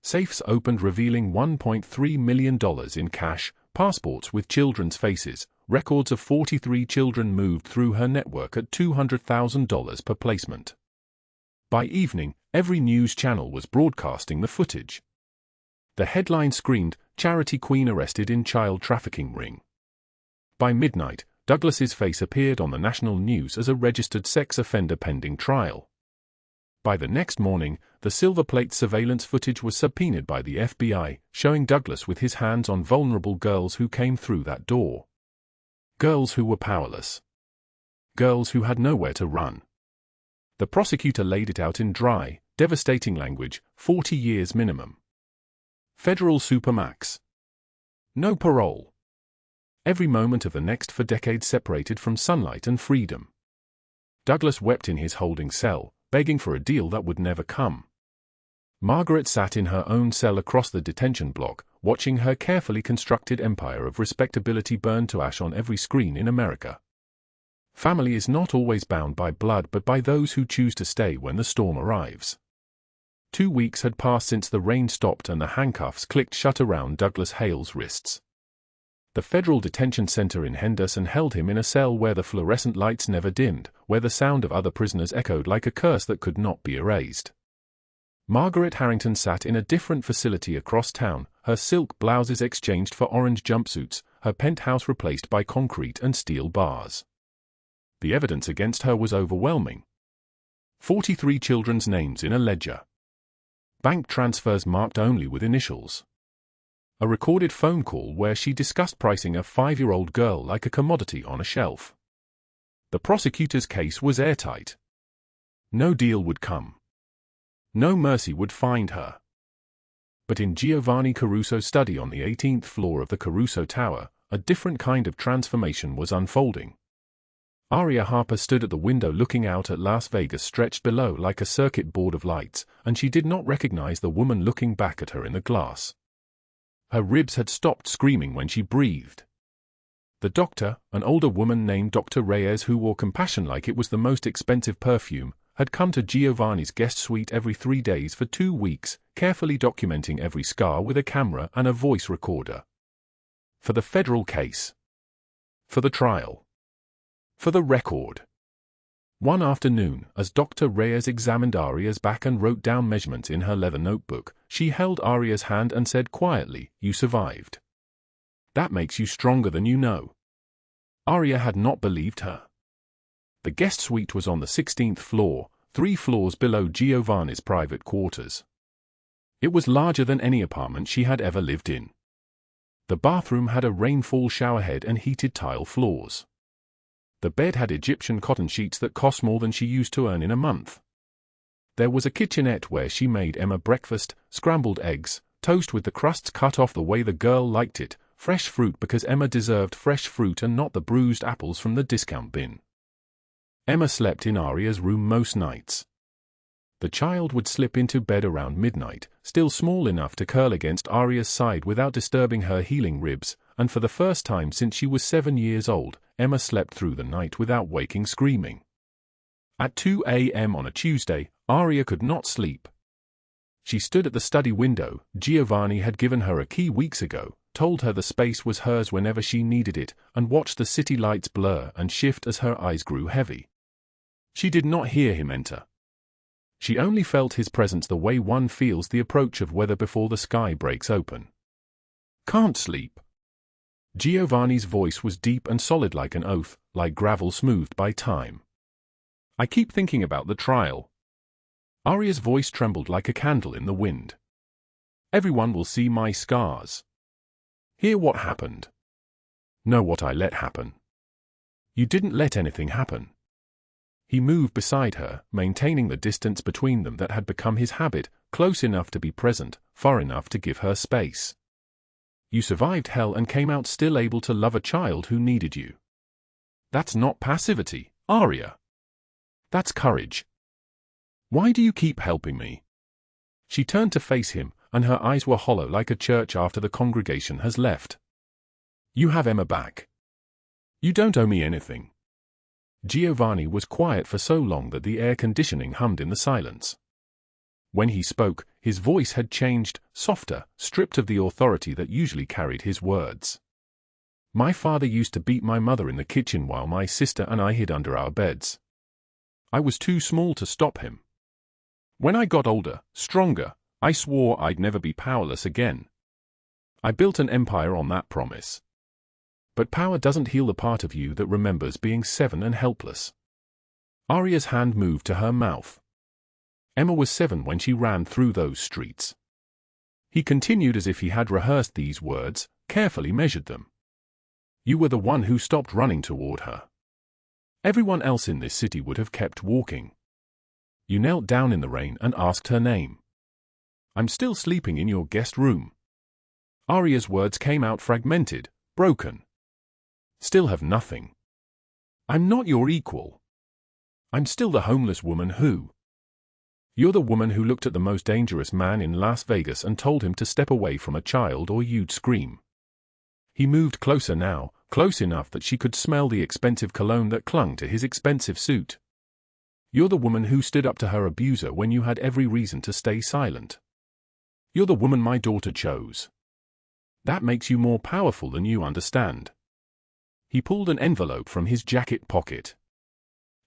Safes opened revealing $1.3 million in cash, passports with children's faces, records of 43 children moved through her network at $200,000 per placement. By evening, every news channel was broadcasting the footage. The headline screamed, Charity Queen arrested in child trafficking ring. By midnight, Douglas's face appeared on the national news as a registered sex offender pending trial. By the next morning, the silver plate surveillance footage was subpoenaed by the FBI, showing Douglas with his hands on vulnerable girls who came through that door. Girls who were powerless. Girls who had nowhere to run. The prosecutor laid it out in dry, devastating language, 40 years minimum. Federal supermax. No parole. Every moment of the next 4 decades separated from sunlight and freedom. Douglas wept in his holding cell, begging for a deal that would never come. Margaret sat in her own cell across the detention block, watching her carefully constructed empire of respectability burn to ash on every screen in America. Family is not always bound by blood but by those who choose to stay when the storm arrives. 2 weeks had passed since the rain stopped and the handcuffs clicked shut around Douglas Hale's wrists. The federal detention center in Henderson held him in a cell where the fluorescent lights never dimmed, where the sound of other prisoners echoed like a curse that could not be erased. Margaret Harrington sat in a different facility across town, her silk blouses exchanged for orange jumpsuits, her penthouse replaced by concrete and steel bars. The evidence against her was overwhelming. 43 children's names in a ledger. Bank transfers marked only with initials. A recorded phone call where she discussed pricing a 5-year-old girl like a commodity on a shelf. The prosecutor's case was airtight. No deal would come. No mercy would find her. But in Giovanni Caruso's study on the 18th floor of the Caruso Tower, a different kind of transformation was unfolding. Aria Harper stood at the window looking out at Las Vegas stretched below like a circuit board of lights, and she did not recognize the woman looking back at her in the glass. Her ribs had stopped screaming when she breathed. The doctor, an older woman named Dr. Reyes who wore compassion like it was the most expensive perfume, had come to Giovanni's guest suite every 3 days for 2 weeks, carefully documenting every scar with a camera and a voice recorder. For the federal case. For the trial. For the record. One afternoon, as Dr. Reyes examined Aria's back and wrote down measurements in her leather notebook, she held Aria's hand and said quietly, "You survived. That makes you stronger than you know." Aria had not believed her. The guest suite was on the 16th floor, 3 floors below Giovanni's private quarters. It was larger than any apartment she had ever lived in. The bathroom had a rainfall showerhead and heated tile floors. The bed had Egyptian cotton sheets that cost more than she used to earn in a month. There was a kitchenette where she made Emma breakfast, scrambled eggs, toast with the crusts cut off the way the girl liked it, fresh fruit because Emma deserved fresh fruit and not the bruised apples from the discount bin. Emma slept in Aria's room most nights. The child would slip into bed around midnight, still small enough to curl against Aria's side without disturbing her healing ribs, and for the first time since she was 7 years old, Emma slept through the night without waking screaming. At 2 a.m. on a Tuesday, Aria could not sleep. She stood at the study window. Giovanni had given her a key weeks ago, told her the space was hers whenever she needed it, and watched the city lights blur and shift as her eyes grew heavy. She did not hear him enter. She only felt his presence the way one feels the approach of weather before the sky breaks open. "Can't sleep." Giovanni's voice was deep and solid like an oath, like gravel smoothed by time. "I keep thinking about the trial." Aria's voice trembled like a candle in the wind. "Everyone will see my scars. Hear what happened. Know what I let happen. You didn't let anything happen." He moved beside her, maintaining the distance between them that had become his habit, close enough to be present, far enough to give her space. "You survived hell and came out still able to love a child who needed you. That's not passivity, Aria. That's courage. Why do you keep helping me?" She turned to face him, and her eyes were hollow like a church after the congregation has left. "You have Emma back. You don't owe me anything." Giovanni was quiet for so long that the air conditioning hummed in the silence. When he spoke, his voice had changed, softer, stripped of the authority that usually carried his words. "My father used to beat my mother in the kitchen while my sister and I hid under our beds. I was too small to stop him. When I got older, stronger, I swore I'd never be powerless again. I built an empire on that promise. But power doesn't heal the part of you that remembers being 7 and helpless." Aria's hand moved to her mouth. Emma was 7 when she ran through those streets. He continued as if he had rehearsed these words, carefully measured them. "You were the one who stopped running toward her. Everyone else in this city would have kept walking. You knelt down in the rain and asked her name. I'm still sleeping in your guest room." Aria's words came out fragmented, broken. "Still have nothing. I'm not your equal. I'm still the homeless woman who... You're the woman who looked at the most dangerous man in Las Vegas and told him to step away from a child or you'd scream." He moved closer now, close enough that she could smell the expensive cologne that clung to his expensive suit. "You're the woman who stood up to her abuser when you had every reason to stay silent. You're the woman my daughter chose. That makes you more powerful than you understand." He pulled an envelope from his jacket pocket.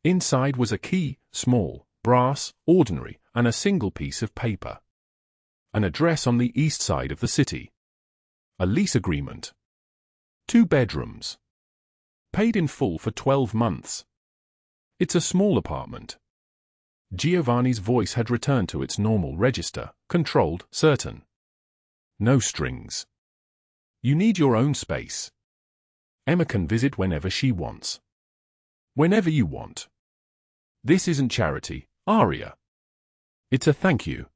Inside was a key, small, brass, ordinary, and a single piece of paper. An address on the east side of the city. A lease agreement. 2 bedrooms. Paid in full for 12 months. It's a small apartment. Giovanni's voice had returned to its normal register, controlled, certain. "No strings. You need your own space. Emma can visit whenever she wants. Whenever you want. This isn't charity, Aria. It's a thank you.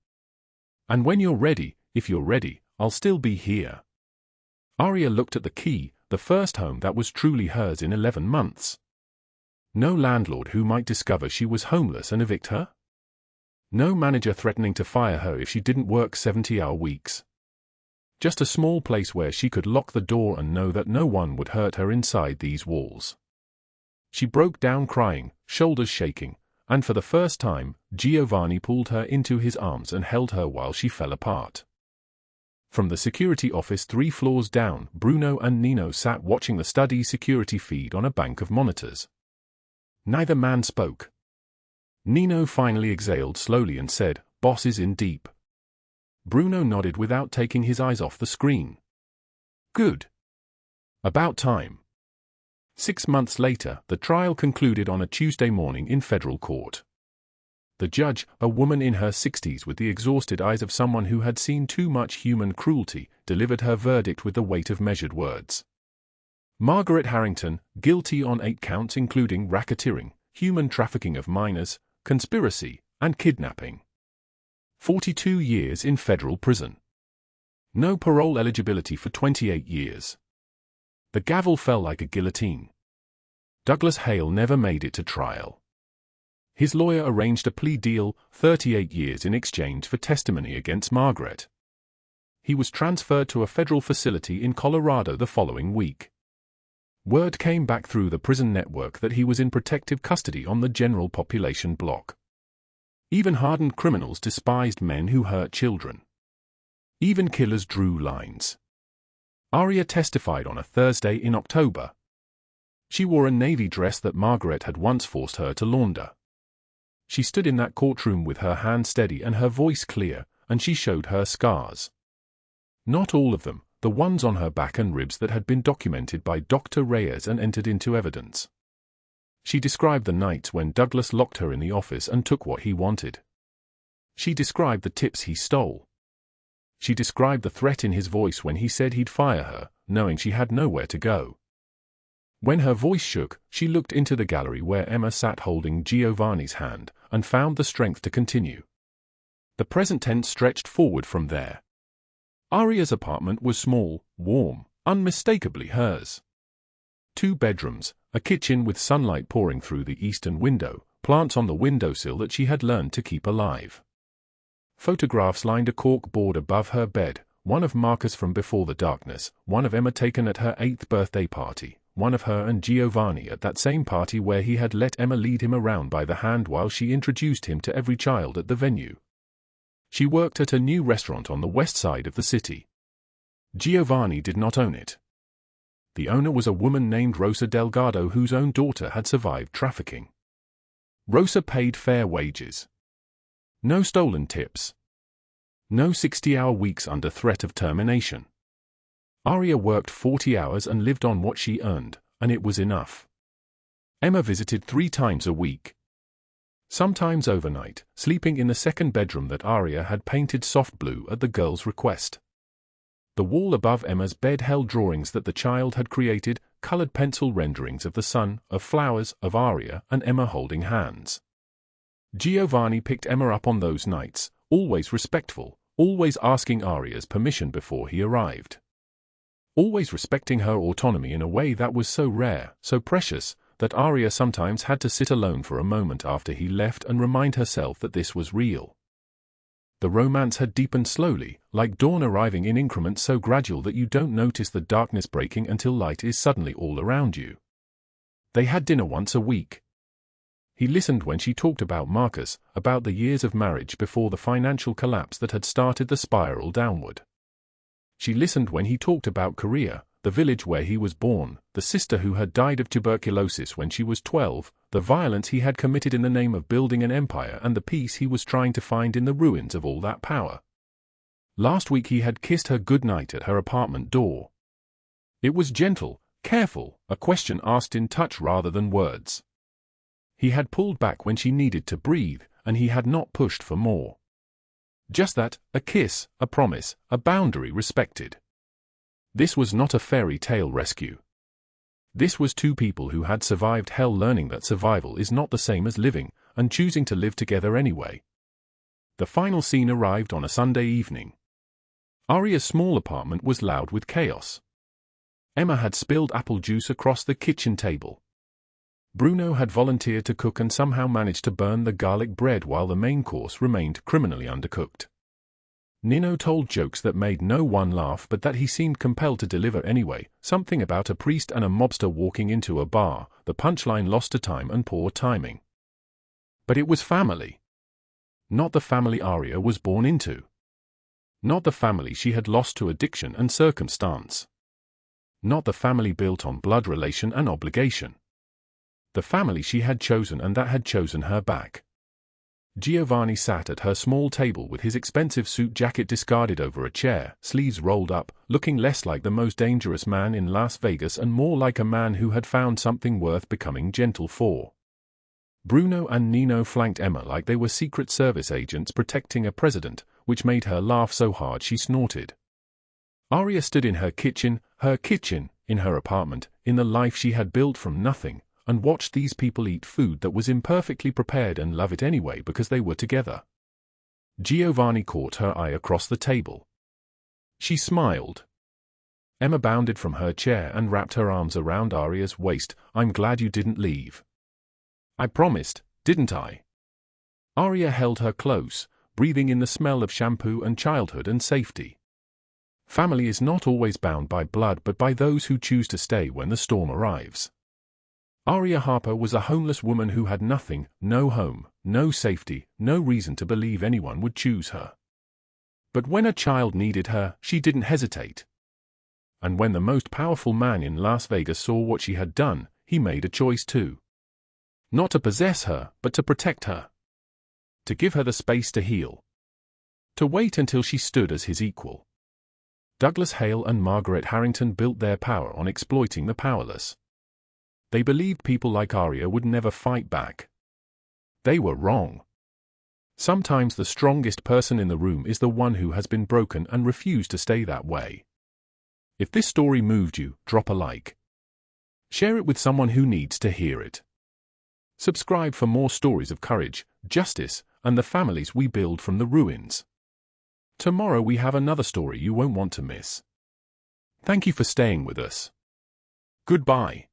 And when you're ready, if you're ready, I'll still be here." Aria looked at the key, the first home that was truly hers in 11 months. No landlord who might discover she was homeless and evict her. No manager threatening to fire her if she didn't work 70-hour weeks. Just a small place where she could lock the door and know that no one would hurt her inside these walls. She broke down crying, shoulders shaking, and for the first time, Giovanni pulled her into his arms and held her while she fell apart. From the security office 3 floors down, Bruno and Nino sat watching the study security feed on a bank of monitors. Neither man spoke. Nino finally exhaled slowly and said, "Boss is in deep." Bruno nodded without taking his eyes off the screen. "Good. About time." 6 months later, the trial concluded on a Tuesday morning in federal court. The judge, a woman in her 60s with the exhausted eyes of someone who had seen too much human cruelty, delivered her verdict with the weight of measured words. Margaret Harrington, guilty on 8 counts including racketeering, human trafficking of minors, conspiracy, and kidnapping. 42 years in federal prison. No parole eligibility for 28 years. The gavel fell like a guillotine. Douglas Hale never made it to trial. His lawyer arranged a plea deal, 38 years in exchange for testimony against Margaret. He was transferred to a federal facility in Colorado the following week. Word came back through the prison network that he was in protective custody on the general population block. Even hardened criminals despised men who hurt children. Even killers drew lines. Aria testified on a Thursday in October. She wore a navy dress that Margaret had once forced her to launder. She stood in that courtroom with her hand steady and her voice clear, and she showed her scars. Not all of them, the ones on her back and ribs that had been documented by Dr. Reyes and entered into evidence. She described the nights when Douglas locked her in the office and took what he wanted. She described the tips he stole. She described the threat in his voice when he said he'd fire her, knowing she had nowhere to go. When her voice shook, she looked into the gallery where Emma sat holding Giovanni's hand, and found the strength to continue. The present tense stretched forward from there. Aria's apartment was small, warm, unmistakably hers. 2 bedrooms, a kitchen with sunlight pouring through the eastern window, plants on the windowsill that she had learned to keep alive. Photographs lined a cork board above her bed, one of Marcus from before the darkness, one of Emma taken at her 8th birthday party, one of her and Giovanni at that same party where he had let Emma lead him around by the hand while she introduced him to every child at the venue. She worked at a new restaurant on the west side of the city. Giovanni did not own it. The owner was a woman named Rosa Delgado whose own daughter had survived trafficking. Rosa paid fair wages. No stolen tips. No 60-hour weeks under threat of termination. Aria worked 40 hours and lived on what she earned, and it was enough. Emma visited 3 times a week. Sometimes overnight, sleeping in the second bedroom that Aria had painted soft blue at the girl's request. The wall above Emma's bed held drawings that the child had created, colored pencil renderings of the sun, of flowers, of Aria and Emma holding hands. Giovanni picked Emma up on those nights, always respectful, always asking Aria's permission before he arrived. Always respecting her autonomy in a way that was so rare, so precious, that Aria sometimes had to sit alone for a moment after he left and remind herself that this was real. The romance had deepened slowly, like dawn arriving in increments so gradual that you don't notice the darkness breaking until light is suddenly all around you. They had dinner once a week. He listened when she talked about Marcus, about the years of marriage before the financial collapse that had started the spiral downward. She listened when he talked about Korea, the village where he was born, the sister who had died of tuberculosis when she was 12, the violence he had committed in the name of building an empire and the peace he was trying to find in the ruins of all that power. Last week he had kissed her goodnight at her apartment door. It was gentle, careful, a question asked in touch rather than words. He had pulled back when she needed to breathe, and he had not pushed for more. Just that, a kiss, a promise, a boundary respected. This was not a fairy tale rescue. This was 2 people who had survived hell learning that survival is not the same as living, and choosing to live together anyway. The final scene arrived on a Sunday evening. Aria's small apartment was loud with chaos. Emma had spilled apple juice across the kitchen table. Bruno had volunteered to cook and somehow managed to burn the garlic bread while the main course remained criminally undercooked. Nino told jokes that made no one laugh but that he seemed compelled to deliver anyway, something about a priest and a mobster walking into a bar, the punchline lost to time and poor timing. But it was family. Not the family Aria was born into. Not the family she had lost to addiction and circumstance. Not the family built on blood relation and obligation. The family she had chosen and that had chosen her back. Giovanni sat at her small table with his expensive suit jacket discarded over a chair, sleeves rolled up, looking less like the most dangerous man in Las Vegas and more like a man who had found something worth becoming gentle for. Bruno and Nino flanked Emma like they were Secret Service agents protecting a president, which made her laugh so hard she snorted. Aria stood in her kitchen, in her apartment, in the life she had built from nothing, and watched these people eat food that was imperfectly prepared and love it anyway because they were together. Giovanni caught her eye across the table. She smiled. Emma bounded from her chair and wrapped her arms around Aria's waist. "I'm glad you didn't leave. I promised, didn't I?" Aria held her close, breathing in the smell of shampoo and childhood and safety. Family is not always bound by blood but by those who choose to stay when the storm arrives. Aria Harper was a homeless woman who had nothing, no home, no safety, no reason to believe anyone would choose her. But when a child needed her, she didn't hesitate. And when the most powerful man in Las Vegas saw what she had done, he made a choice too. Not to possess her, but to protect her. To give her the space to heal. To wait until she stood as his equal. Douglas Hale and Margaret Harrington built their power on exploiting the powerless. They believed people like Aria would never fight back. They were wrong. Sometimes the strongest person in the room is the one who has been broken and refused to stay that way. If this story moved you, drop a like. Share it with someone who needs to hear it. Subscribe for more stories of courage, justice, and the families we build from the ruins. Tomorrow we have another story you won't want to miss. Thank you for staying with us. Goodbye.